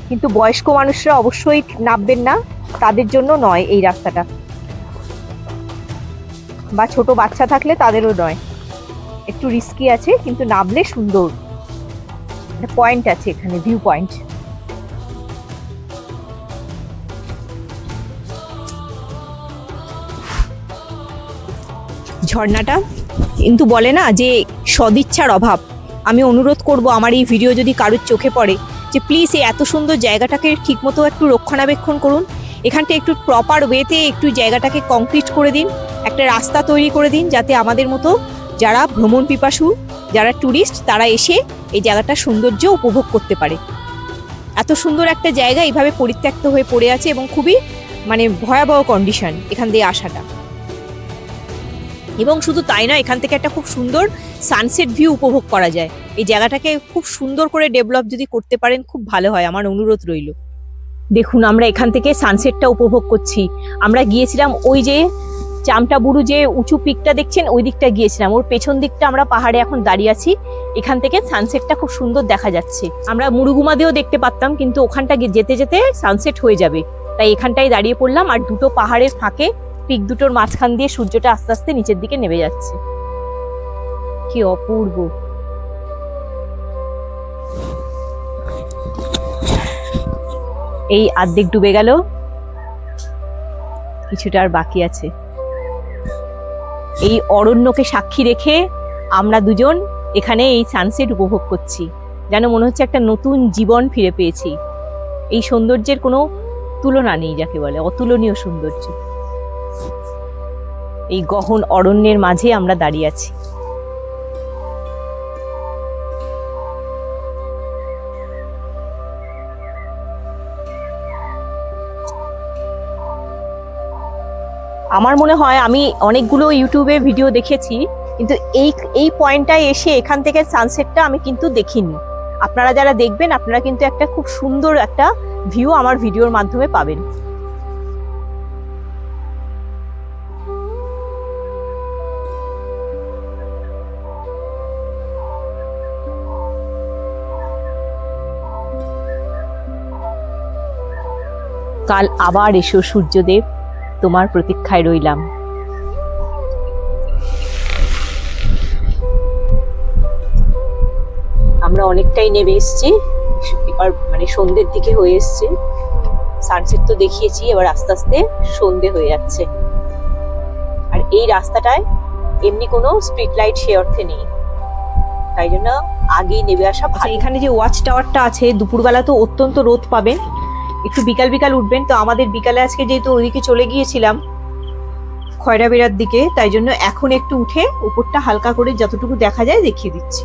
কিন্তু বয়স্ক মানুষরা অবশ্যই নামবেন না, তাদের জন্য নয় এই রাস্তাটা, বা ছোট বাচ্চা থাকলে তাদেরও নয়। একটু রিস্কি আছে, কিন্তু নামলে সুন্দর। একটা পয়েন্ট আছে এখানে, ভিউ পয়েন্ট। ঝর্ণাটা কিন্তু বলে না যে সদিচ্ছার অভাব। আমি অনুরোধ করব, আমার এই ভিডিও যদি কারোর চোখে পড়ে, যে প্লিজ এই এত সুন্দর জায়গাটাকে ঠিকমতো একটু রক্ষণাবেক্ষণ করুন। এখানটা একটু প্রপার ওয়েতে একটু জায়গাটাকে কংক্রিট করে দিন, একটা রাস্তা তৈরি করে দিন, যাতে আমাদের মতো যারা ভ্রমণ পিপাসু, যারা ট্যুরিস্ট, তারা এসে এই জায়গাটার সৌন্দর্য উপভোগ করতে পারে। এত সুন্দর একটা জায়গা এইভাবে পরিত্যক্ত হয়ে পড়ে আছে, এবং খুবই মানে ভয়াবহ কন্ডিশন এখান দিয়ে আসাটা। এবং শুধু তাই নয়, এখান থেকে একটা খুব সুন্দর সানসেট ভিউ উপভোগ করা যায়। এই জায়গাটাকে খুব সুন্দর করে ডেভেলপ যদি করতে পারেন খুব ভালো হয়, আমার অনুরোধ রইল। দেখুন আমরা এখান থেকে সানসেটটা উপভোগ করছি। আমরা গিয়েছিলাম ওই যে চামটাবুরু যে উঁচু পিকটা দেখছেন, ওই দিকটা গিয়েছিলাম। ওর পেছন দিকটা আমরা পাহাড়ে এখন দাঁড়িয়ে আছি। এখান থেকে সানসেটটা খুব সুন্দর দেখা যাচ্ছে। আমরা মুরুগুমা দিয়েও দেখতে পারতাম, কিন্তু ওখানটা যেতে যেতে সানসেট হয়ে যাবে, তাই এখানটাই দাঁড়িয়ে পড়লাম। আর দুটো পাহাড়ের ফাঁকে পিক দুটোর মাঝখান দিয়ে সূর্যটা আস্তে আস্তে নিচের দিকে নেমে যাচ্ছে। কি অপূর্ব। এই অর্ধেক ডুবে গেল, কিছুটা আর বাকি আছে। এই অরণ্যকে সাক্ষী রেখে আমরা দুজন এখানে এই সানসেট উপভোগ করছি। যেন মনে হচ্ছে একটা নতুন জীবন ফিরে পেয়েছি। এই সৌন্দর্যের কোনো তুলনা নেই, যাকে বলে অতুলনীয় সৌন্দর্য। এই গহন অরণ্যের মাঝে আমরা দাঁড়িয়ে আছি। আমার মনে হয় আমি অনেকগুলো ইউটিউবে ভিডিও দেখেছি, কিন্তু এই পয়েন্টটায় এসে এখান থেকে সানসেটটা আমি কিন্তু দেখিনি। আপনারা যারা দেখবেন আপনারা কিন্তু একটা খুব সুন্দর একটা ভিউ আমার ভিডিওর মাধ্যমে পাবেন। কাল আবার এসো সূর্যদেব, তোমার প্রতীক্ষায় রইলাম। আমরা অনেকটাই নেমে এসেছি, এবার মানে সন্ধ্যের দিকে হয়ে এসছে। সানসেট তো দেখিয়েছি, এবার আস্তে আস্তে সন্ধে হয়ে যাচ্ছে। আর এই রাস্তাটায় এমনি কোনো স্ট্রিট লাইট সে অর্থে নেই, তাই জন্য আগেই নেমে আসা ভালো। এখানে যে ওয়াচ টাওয়ারটা আছে, দুপুরবেলা তো অত্যন্ত রোদ পাবেন, একটু বিকাল বিকাল উঠবেন। তো আমাদের বিকালে আজকে যেহেতু ওইদিকে চলে গিয়েছিলাম খয়রা বেড়ার দিকে, তাই জন্য এখন একটু উঠে উপরটা হালকা করে যতটুকু দেখা যায় দেখিয়ে দিচ্ছি।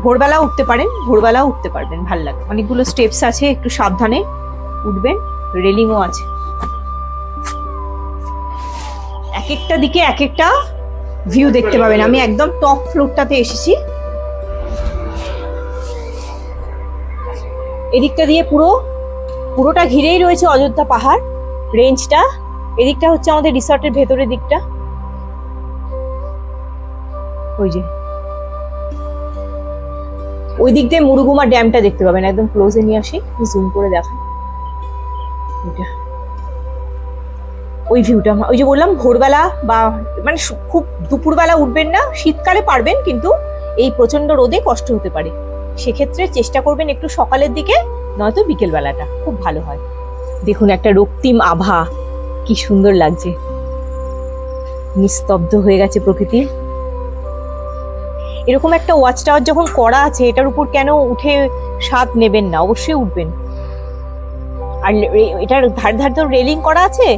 ভোরবেলা উঠতে পারেন, ভোরবেলা উঠতে পারবেন, ভাল লাগে। অনেকগুলো স্টেপস আছে, একটু সাবধানে উঠবেন, রেলিংও আছে। এক একটা দিকে এক একটা ভিউ দেখতে পাবেন। আমি একদম টপ ফ্লোরটাতে এসেছি। এদিকটা দিয়ে পুরোটা ঘিরেই রয়েছে অযোধ্যা পাহাড় রেঞ্জটা। এদিকটা হচ্ছে আমাদের রিসর্টের ভেতরের দিকটা। ওই যে ওই দিক দিয়ে মুরুগুমা ড্যামটা দেখতে পাবেন। একদম ক্লোজে নিয়ে আসি, জুম করে দেখাই ওই ভিউটা। ওই যে বললাম ভোরবেলা বা মানে খুব দুপুরবেলা উঠবেন না, শীতকালে পারবেন, কিন্তু এই প্রচন্ড রোদে কষ্ট হতে পারে। সেক্ষেত্রে চেষ্টা করবেন একটু সকালের দিকে, নয়তো বিকেল বেলাটা খুব ভালো হয়। দেখুন একটা রক্তিম আভা, কি সুন্দর লাগছে, নিস্তব্ধ হয়ে গেছে প্রকৃতি। এরকম একটা ওয়াচ টাওয়ার যখন করা আছে, এটার উপর কেন উঠে স্বাদ নেবেন না, অবশ্যই উঠবেন। আর এটার ধার ধার ধরে রেলিং করা আছে,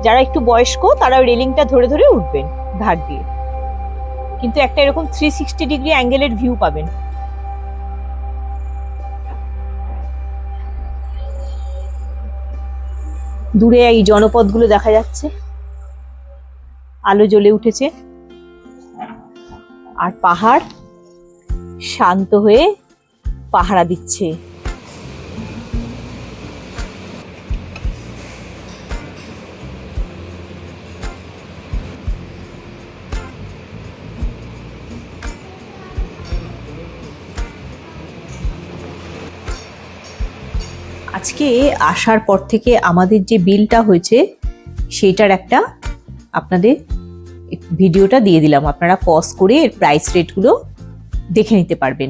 যারা একটু বয়স্ক তারা রেলিংটা ধরে ধরে উঠবেন ধার দিয়ে, কিন্তু একটা এরকম 360 ডিগ্রি অ্যাঙ্গেলের ভিউ পাবেন। দূরে এই জনপদগুলো দেখা যাচ্ছে, আলো জ্বলে উঠেছে, আর পাহাড় শান্ত হয়ে পাহারা দিচ্ছে। আজকে আসার পর থেকে আমাদের যে বিলটা হয়েছে সেইটার একটা আপনাদের ভিডিওটা দিয়ে দিলাম, আপনারা পজ করে এর প্রাইস রেটগুলো দেখে নিতে পারবেন।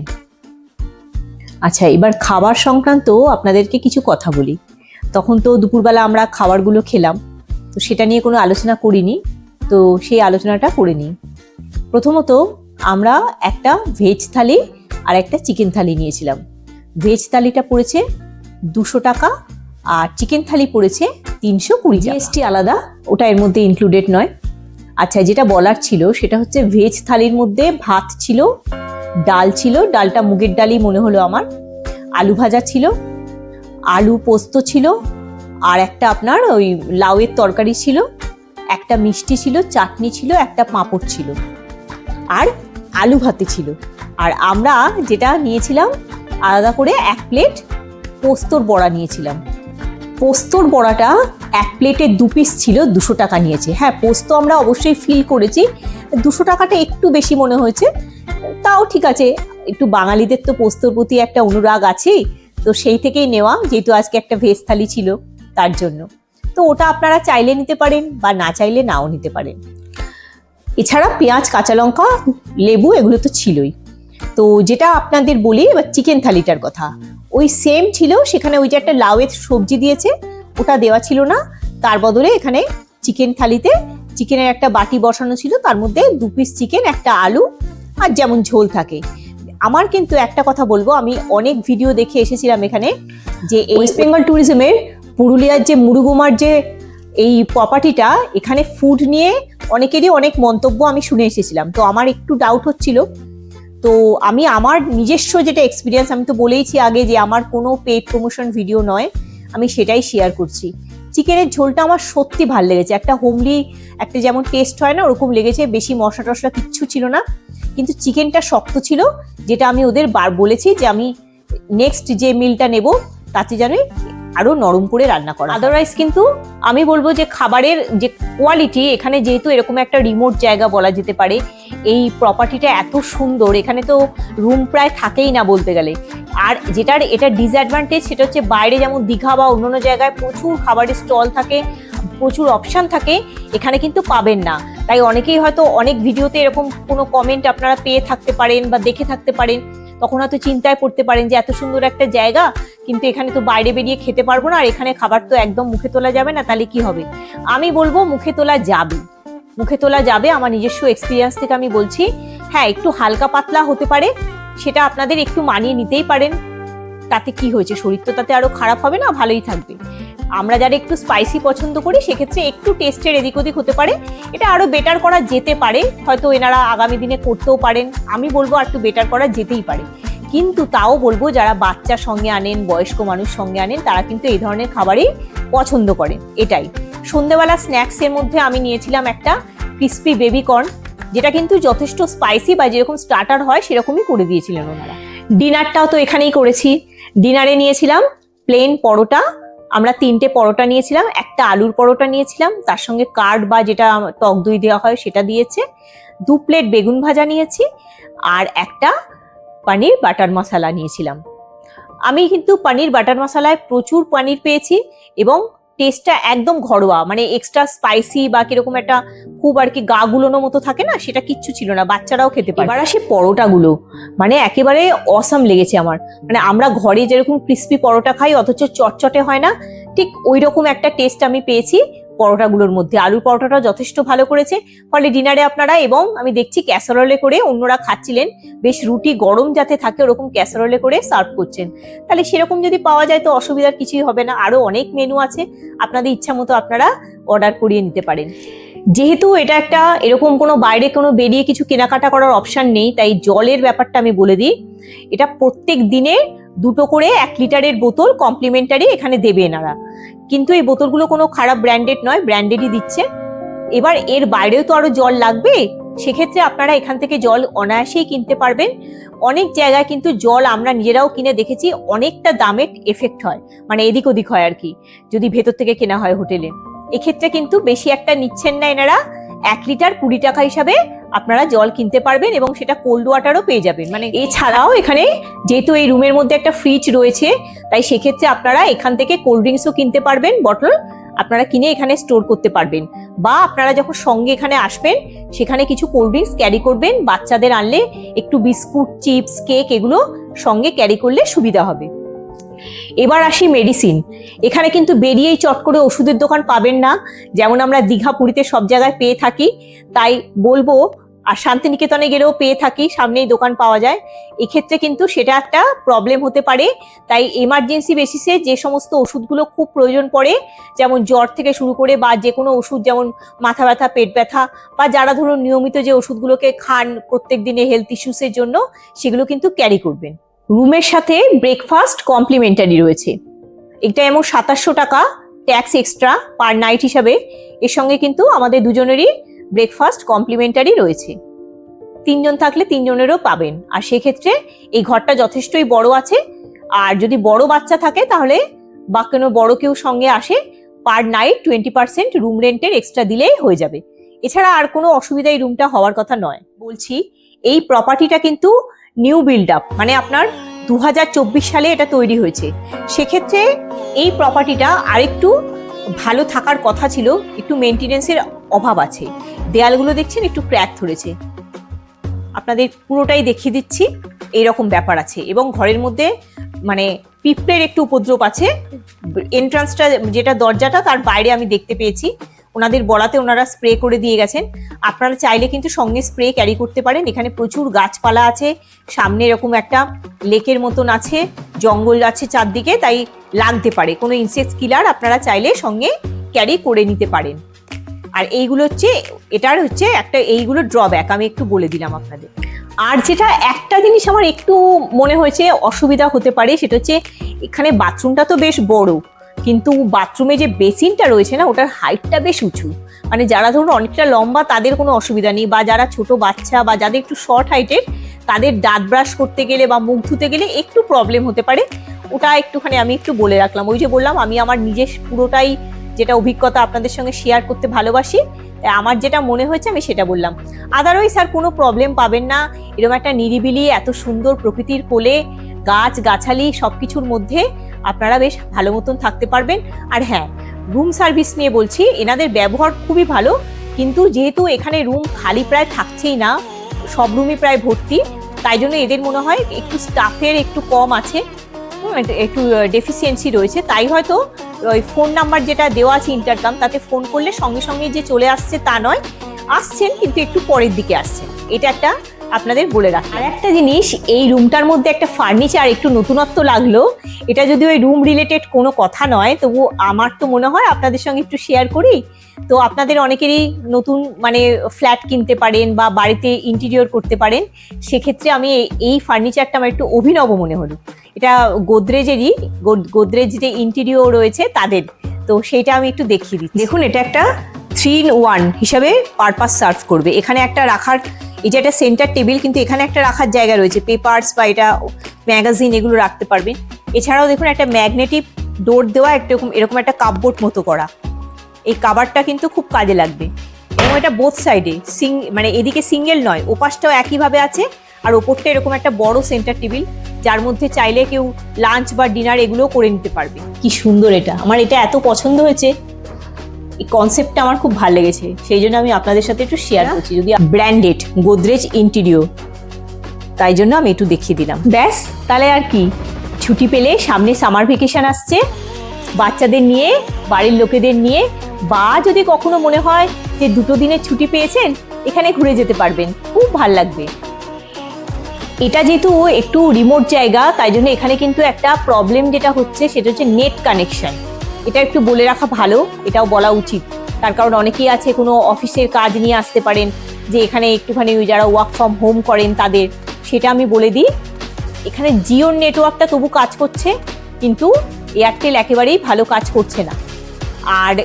আচ্ছা, এবার খাবার সংক্রান্ত আপনাদেরকে কিছু কথা বলি। তখন তো দুপুরবেলা আমরা খাবারগুলো খেলাম, তো সেটা নিয়ে কোনো আলোচনা করিনি, তো সেই আলোচনাটা করে নিই। প্রথমত আমরা একটা ভেজ থালি আর একটা চিকেন থালি নিয়েছিলাম। ভেজ থালিটা পড়েছে 200 টাকা আর চিকেন থালি পড়েছে 320 টাকা। জিএসটি আলাদা, ওটা এর মধ্যে ইনক্লুডেড নয়। আচ্ছা, যেটা বলার ছিল সেটা হচ্ছে ভেজ থালির মধ্যে ভাত ছিল, ডাল ছিল, ডালটা মুগের ডালই মনে হলো আমার, আলু ভাজা ছিল, আলু পোস্ত ছিল, আর একটা আপনার ওই লাউয়ের তরকারি ছিল, একটা মিষ্টি ছিল, চাটনি ছিল, একটা পাঁপড় ছিল, আর আলু ভাতে ছিল। আর আমরা যেটা নিয়েছিলাম আলাদা করে 1 প্লেট পোস্তর বড়া নিয়েছিলাম। পোস্তর বড়াটা 1 প্লেটে 2 পিস ছিল, 200 টাকা নিয়েছে। হ্যাঁ, পোস্ত আমরা অবশ্যই ফিল করেছি, 200 টাকাটা একটু বেশি মনে হয়েছে, তাও ঠিক আছে। একটু বাঙালিদের তো পোস্তর প্রতি একটা অনুরাগ আছেই, তো সেই থেকেই নেওয়া, যেহেতু আজকে একটা ভেজ থালি ছিল তার জন্য। তো ওটা আপনারা চাইলে নিতে পারেন বা না চাইলে নাও নিতে পারেন। এছাড়া পেঁয়াজ, কাঁচা লঙ্কা, লেবু এগুলো তো ছিলই। তো যেটা আপনাদের বলি এবার চিকেন থালিটার কথা, ওই সেম ছিল। সেখানে ওই যে একটা লাউয়ের সবজি দিয়েছে, ওটা দেওয়া ছিল না, তার বদলে এখানে চিকেন থালিতে চিকেনের একটা বাটি বসানো ছিল, তার মধ্যে 2 পিস চিকেন, একটা আলু, আর যেমন ঝোল থাকে। আমার কিন্তু একটা কথা বলবো, আমি অনেক ভিডিও দেখে এসেছিলাম এখানে, যে ওয়েস্ট বেঙ্গল ট্যুরিজমের পুরুলিয়ার যে মুরুগুমার যে এই প্রপার্টিটা, এখানে ফুড নিয়ে অনেকেরই অনেক মন্তব্য আমি শুনে এসেছিলাম। তো আমার একটু ডাউট হচ্ছিল, তো আমি আমার নিজস্ব যেটা এক্সপিরিয়েন্স, আমি তো বলেইছি আগে যে আমার কোনো পেইড প্রমোশন ভিডিও নয়, আমি সেটাই শেয়ার করছি। চিকেনের ঝোলটা আমার সত্যি ভালো লেগেছে, একটা হোমলি একটা যেমন টেস্ট হয় না ওরকম লেগেছে, বেশি মশলা টশলা কিচ্ছু ছিল না, কিন্তু চিকেনটা শক্ত ছিল, যেটা আমি ওদের বলেছি যে আমি নেক্সট যে মিলটা নেব তাতে যেন আরো নরম করে রান্না করা। আদারওয়াইজ কিন্তু আমি বলবো যে খাবারের যে কোয়ালিটি এখানে, যেহেতু এরকম একটা রিমোট জায়গা বলা যেতে পারে, এই প্রপার্টিটা এত সুন্দর, এখানে তো রুম প্রায় থাকেই না বলতে গেলে। আর যেটার এটা ডিসঅ্যাডভান্টেজ সেটা হচ্ছে বাইরে যেমন দীঘা বা অন্যান্য জায়গায় প্রচুর খাবারের স্টল থাকে, প্রচুর অপশান থাকে, এখানে কিন্তু পাবেন না। তাই অনেকেই হয়তো অনেক ভিডিওতে এরকম কোনো কমেন্ট আপনারা পেয়ে থাকতে পারেন বা দেখে থাকতে পারেন, তখন হয়তো চিন্তায় পড়তে পারেন যে এত সুন্দর একটা জায়গা, কিন্তু এখানে তো বাইরে বেরিয়ে খেতে পারবো না, আর এখানে খাবার তো একদম মুখে তোলা যাবে না, তাহলে কি হবে? আমি বলবো মুখে তোলা যাবে, মুখে তোলা যাবে। আমার নিজস্ব এক্সপিরিয়েন্স থেকে আমি বলছি, হ্যাঁ একটু হালকা পাতলা হতে পারে, সেটা আপনাদের একটু মানিয়ে নিতেই পারেন, তাতে কি হয়েছে, শরীর তো তাতে আরো খারাপ হবে না, ভালোই থাকবে। আমরা যারা একটু স্পাইসি পছন্দ করি সেক্ষেত্রে একটু টেস্টের এদিক ওদিক হতে পারে, এটা আরো বেটার করা যেতে পারে, হয়তো এনারা আগামী দিনে করতেও পারেন, আমি বলবো আর একটু বেটার করা যেতেই পারে। কিন্তু তাও বলবো যারা বাচ্চা সঙ্গে আনেন, বয়স্ক মানুষ সঙ্গে আনেন, তারা কিন্তু এই ধরনের খাবারই পছন্দ করেন। এটাই সন্ধ্যেবেলা স্ন্যাক্সের মধ্যে আমি নিয়েছিলাম একটা ক্রিস্পি বেবি কর্ন, যেটা কিন্তু যথেষ্ট স্পাইসি, বা যেরকম স্টার্টার হয় সেরকমই করে দিয়েছিলেন ওনারা। ডিনারটাও তো এখানেই করেছি। ডিনারে নিয়েছিলাম প্লেন পরোটা, আমরা 3টে পরোটা নিয়েছিলাম, একটা আলুর পরোটা নিয়েছিলাম, তার সঙ্গে কার্ড বা যেটা টক দই দেওয়া হয় সেটা দিয়েছে, 2 প্লেট বেগুন ভাজা নিয়েছি, আর একটা পনির বাটার মশলা নিয়েছিলাম। আমি কিন্তু পনির বাটার মশলায় প্রচুর পনির পেয়েছি, এবং টেস্টটা একদম ঘরোয়া, মানে এক্সট্রা স্পাইসি বা কিরকম একটা খুব আর কি গা গুলোনোর মতো থাকে না, সেটা কিচ্ছু ছিল না, বাচ্চারাও খেতে পারে। এবার আসে পরোটাগুলো, মানে একেবারে অসাম লেগেছে আমার। মানে আমরা ঘরে যেরকম ক্রিস্পি পরোটা খাই অথচ চটচটে হয় না, ঠিক ওই রকম একটা টেস্ট আমি পেয়েছি পরোটাগুলোর মধ্যে। আলুর পরোটাটা যথেষ্ট ভালো করেছে। ফলে ডিনারে আপনারা, এবং আমি দেখছি ক্যাসারোলে করে অন্যরা খাচ্ছিলেন, বেশ রুটি গরম যাতে থাকে ওরকম ক্যাসারোলে করে সার্ভ করছেন। তাহলে সেরকম যদি পাওয়া যায় তো অসুবিধার কিছুই হবে না। আরো অনেক মেনু আছে, আপনাদের ইচ্ছা মতো আপনারা অর্ডার করিয়ে নিতে পারেন। যেহেতু এটা একটা এরকম কোনো বাইরে কোনো বেরিয়ে কিছু কেনাকাটা করার অপশন নেই, তাই জলের ব্যাপারটা আমি বলে দিই, এটা প্রত্যেক দিনে 2টো করে 1 লিটারের বোতল কমপ্লিমেন্টারি এখানে দেবে এনারা, কিন্তু এই বোতলগুলো কোনো খারাপ ব্র্যান্ডেড নয়, ব্র্যান্ডেডই দিচ্ছে। এবার এর বাইরেও তো আরো জল লাগবে, সেক্ষেত্রে আপনারা এখান থেকে জল অনায়াসেই কিনতে পারবেন। অনেক জায়গায় কিন্তু জল আমরা নিজেরাও কিনে দেখেছি, অনেকটা দামের এফেক্ট হয়, মানে এদিক ওদিক হয় আর কি, যদি ভেতর থেকে কেনা হয় হোটেলে। এক্ষেত্রে কিন্তু বেশি একটা নিচ্ছেন না এনারা, 1 লিটার 20 টাকা হিসাবে আপনারা জল কিনতে পারবেন, এবং সেটা কোল্ড ওয়াটারও পেয়ে যাবেন। মানে এছাড়াও এখানে যেহেতু এই রুমের মধ্যে একটা ফ্রিজ রয়েছে, তাই সেক্ষেত্রে আপনারা এখান থেকে কোল্ড ড্রিঙ্কসও কিনতে পারবেন, বটল আপনারা কিনে এখানে স্টোর করতে পারবেন, বা আপনারা যখন সঙ্গে এখানে আসবেন সেখানে কিছু কোল্ড ড্রিঙ্কস ক্যারি করবেন, বাচ্চাদের আনলে একটু বিস্কুট, চিপস, কেক এগুলো সঙ্গে ক্যারি করলে সুবিধা হবে। এবার আসি মেডিসিন। এখানে কিন্তু বেরিয়েই চট করে ওষুধের দোকান পাবেন না, যেমন আমরা দীঘা পুরীতে সব জায়গায় পেয়ে থাকি, তাই বলবো, আর শান্তিনিকেতনে গেলেও পেয়ে থাকি, সামনেই দোকান পাওয়া যায়। এক্ষেত্রে কিন্তু সেটা একটা প্রবলেম হতে পারে, তাই এমার্জেন্সি বেসিসে যে সমস্ত ওষুধগুলো খুব প্রয়োজন পড়ে, যেমন জ্বর থেকে শুরু করে বা যে কোনো ওষুধ, যেমন মাথা ব্যথা, পেট ব্যথা, বা যারা ধরুন নিয়মিত যে ওষুধগুলোকে খান প্রত্যেক দিনে হেলথ ইস্যুসের জন্য, সেগুলো কিন্তু ক্যারি করবেন। রুমের সাথে ব্রেকফাস্ট কমপ্লিমেন্টারি রয়েছে, এটা এমন 2700 টাকা ট্যাক্স এক্সট্রা পার নাইট হিসাবে। এর সঙ্গে কিন্তু আমাদের দুজনেরই ব্রেকফাস্ট কমপ্লিমেন্টারি রয়েছে, 3 জন থাকলে 3 জনেরও পাবেন। আর সেক্ষেত্রে এই ঘরটা যথেষ্টই বড় আছে, আর যদি বড় বাচ্চা থাকে তাহলে বা কোনো বড় কেউ সঙ্গে আসে, পার নাইট 20% রুম রেন্টের এক্সট্রা দিলেই হয়ে যাবে। এছাড়া আর কোনো অসুবিধা এই রুমটা হওয়ার কথা নয়। বলছি, এই প্রপার্টিটা কিন্তু নিউ বিল্ড আপ, মানে আপনার 2024 সালে এটা তৈরি হয়েছে। সেক্ষেত্রে এই প্রপার্টিটা আরেকটু ভালো থাকার কথা ছিল, একটু মেনটেনেন্সের অভাব আছে। দেয়ালগুলো দেখছেন একটু ক্র্যাক ধরেছে, আপনাদের পুরোটাই দেখিয়ে দিচ্ছি, এইরকম ব্যাপার আছে। এবং ঘরের মধ্যে মানে পিঁপড়ের একটু উপদ্রব আছে। এন্ট্রান্সটা যেটা দরজাটা, তার বাইরে আমি দেখতে পেয়েছি, ওনাদের বলাতে ওনারা স্প্রে করে দিয়ে গেছেন। আপনারা চাইলে কিন্তু সঙ্গে স্প্রে ক্যারি করতে পারেন। এখানে প্রচুর গাছপালা আছে, সামনে এরকম একটা লেকের মতন আছে, জঙ্গল আছে চারদিকে, তাই লাগতে পারে। কোনো ইনসেক্ট কিলার আপনারা চাইলে সঙ্গে ক্যারি করে নিতে পারেন। আর এইগুলো হচ্ছে, এটার হচ্ছে একটা, এইগুলো ড্রব্যাক আমি একটু বলে দিলাম আপনাদের। আর যেটা একটা জিনিস আমার একটু মনে হয়েছে অসুবিধা হতে পারে, সেটা হচ্ছে এখানে বাথরুমটা তো বেশ বড়, কিন্তু বাথরুমে যে বেসিনটা রয়েছে না, ওটার হাইটটা বেশ উঁচু। মানে যারা ধরুন অনেকটা লম্বা তাদের কোনো অসুবিধা নেই, বা যারা ছোট বাচ্চা বা যাদের একটু শর্ট হাইটের তাদের দাঁত ব্রাশ করতে গেলে বা মুখ ধুতে গেলে একটু প্রবলেম হতে পারে। ওটা একটুখানি আমি একটু বলে রাখলাম। ওই যে বললাম আমি আমার নিজের পুরোটাই যেটা অভিজ্ঞতা আপনাদের সঙ্গে শেয়ার করতে ভালোবাসি, তাই আমার যেটা মনে হয়েছে আমি সেটা বললাম। আদারওয়াইজ আর কোনো প্রবলেম পাবেন না। এরকম একটা নিরিবিলি এত সুন্দর প্রকৃতির কোলে গাছ গাছালি সবকিছুর মধ্যে আপনারা বেশ ভালো মতন থাকতে পারবেন। আর হ্যাঁ, রুম সার্ভিস নিয়ে বলছি, এনাদের ব্যবহার খুবই ভালো। কিন্তু যেহেতু এখানে রুম খালি প্রায় থাকছেই না, সব রুমই প্রায় ভর্তি, তাই জন্য এদের মনে হয় একটু স্টাফের একটু কম আছে, একটু ডেফিসিয়েন্সি রয়েছে। তাই হয়তো ওই ফোন নাম্বার যেটা দেওয়া আছে ইন্টারকাম, তাতে ফোন করলে সঙ্গে সঙ্গে যে চলে আসছে তা নয়, আসছেন কিন্তু একটু পরের দিকে আসছেন। এটা একটা আপনাদের বলে রাখি। আর একটা জিনিস, এই রুমটার মধ্যে একটা ফার্নিচার একটু নতুনত্ব লাগলো। এটা যদি ওই রুম রিলেটেড কোনো কথা নয়, তবু আমার তো মনে হয় আপনাদের সঙ্গে একটু শেয়ার করি। তো আপনাদের অনেকেরই নতুন মানে ফ্ল্যাট কিনতে পারেন বা বাড়িতে ইন্টেরিয়র করতে পারেন, সেক্ষেত্রে আমি এই ফার্নিচারটা আমার একটু অভিনব মনে হলো। এটা গোদরেজেরই, গোদরেজ যে ইন্টেরিয়র রয়েছে তাদের, তো সেইটা আমি একটু দেখিয়ে দিচ্ছি। দেখুন, এটা একটা 3-in-1 হিসাবে পারপাস সার্ভ করবে। এখানে একটা রাখার, এই যে একটা সেন্টার টেবিল, কিন্তু এখানে একটা রাখার জায়গা রয়েছে, পেপারস বা এটা ম্যাগাজিন এগুলো রাখতে পারবেন। এছাড়াও দেখুন একটা ম্যাগনেটিক ডোর দেওয়া, একটা এরকম একটা কাপবোর্ড মতো করা। এই কাভারটা কিন্তু খুব কাজে লাগবে। এবং এটা বোথ সাইডে মানে এদিকে সিঙ্গেল নয়, ওপাশটাও একইভাবে আছে। আর ওপরটা এরকম একটা বড় সেন্টার টেবিল, যার মধ্যে চাইলে কেউ লাঞ্চ বা ডিনার এগুলোও করে নিতে পারবে। কি সুন্দর এটা, আমার এটা এত পছন্দ হয়েছে, এই কনসেপ্টটা আমার খুব ভালো লেগেছে, সেই জন্য আমি আপনাদের সাথে একটু শেয়ার করছি। যদি ব্র্যান্ডেড গোদরেজ ইন্টেরিয়র, তাই জন্য আমি একটু দেখিয়ে দিলাম। ব্যাস, তাহলে আর কি, ছুটি পেলে সামনে সামার ভেকেশন আসছে, বাচ্চাদের নিয়ে, বাড়ির লোকেদের নিয়ে, বা যদি কখনো মনে হয় যে 2 দিনের ছুটি পেয়েছেন, এখানে ঘুরে যেতে পারবেন, খুব ভাল লাগবে। এটা যেহেতু একটু রিমোট জায়গা, তাই জন্য এখানে কিন্তু একটা প্রবলেম যেটা হচ্ছে সেটা হচ্ছে নেট কানেকশন। এটা একটু বলে রাখা ভালো, এটাও বলা উচিত। তার কারণ অনেকেই আছে কোনো অফিসের কাজ নিয়ে আসতে পারেন, যে এখানে একটুখানি যারা ওয়ার্ক ফ্রম হোম করেন তাদের, সেটা আমি বলে দিই। এখানে জিওর নেটওয়ার্কটা তবু কাজ করছে, কিন্তু এয়ারটেল একেবারেই ভালো কাজ করছে না। আর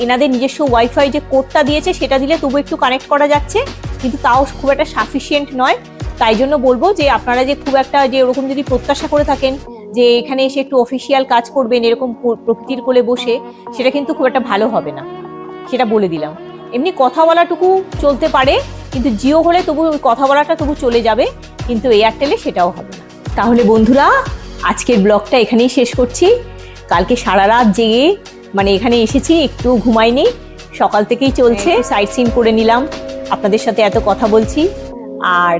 এনাদের নিজস্ব ওয়াইফাই যে কোডটা দিয়েছে সেটা দিলে তবু একটু কানেক্ট করা যাচ্ছে, কিন্তু তাও খুব একটা সাফিসিয়েন্ট নয়। তাই জন্য বলবো যে আপনারা যে খুব একটা যে ওরকম যদি প্রত্যাশা করে থাকেন যে এখানে এসে একটু অফিসিয়াল কাজ করবেন এরকম প্রকৃতির কোলে বসে, সেটা কিন্তু খুব একটা ভালো হবে না, সেটা বলে দিলাম। এমনি কথা বলাটুকু চলতে পারে, কিন্তু জিও হলে তবু কথা বলাটা তবু চলে যাবে, কিন্তু এয়ারটেলে সেটাও হবে না। তাহলে বন্ধুরা, আজকের ব্লগটা এখানেই শেষ করছি। কালকে সারা রাত জেগে মানে এখানে এসেছি, একটু ঘুমাইনি, সকাল থেকেই চলছে, সাইট সিন করে নিলাম, আপনাদের সাথে এত কথা বলছি। আর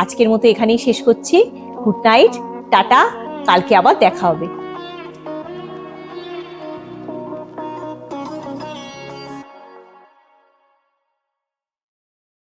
আজকের মতো এখানেই শেষ করছি। গুড নাইট, টাটা, কালকে আবার দেখা হবে।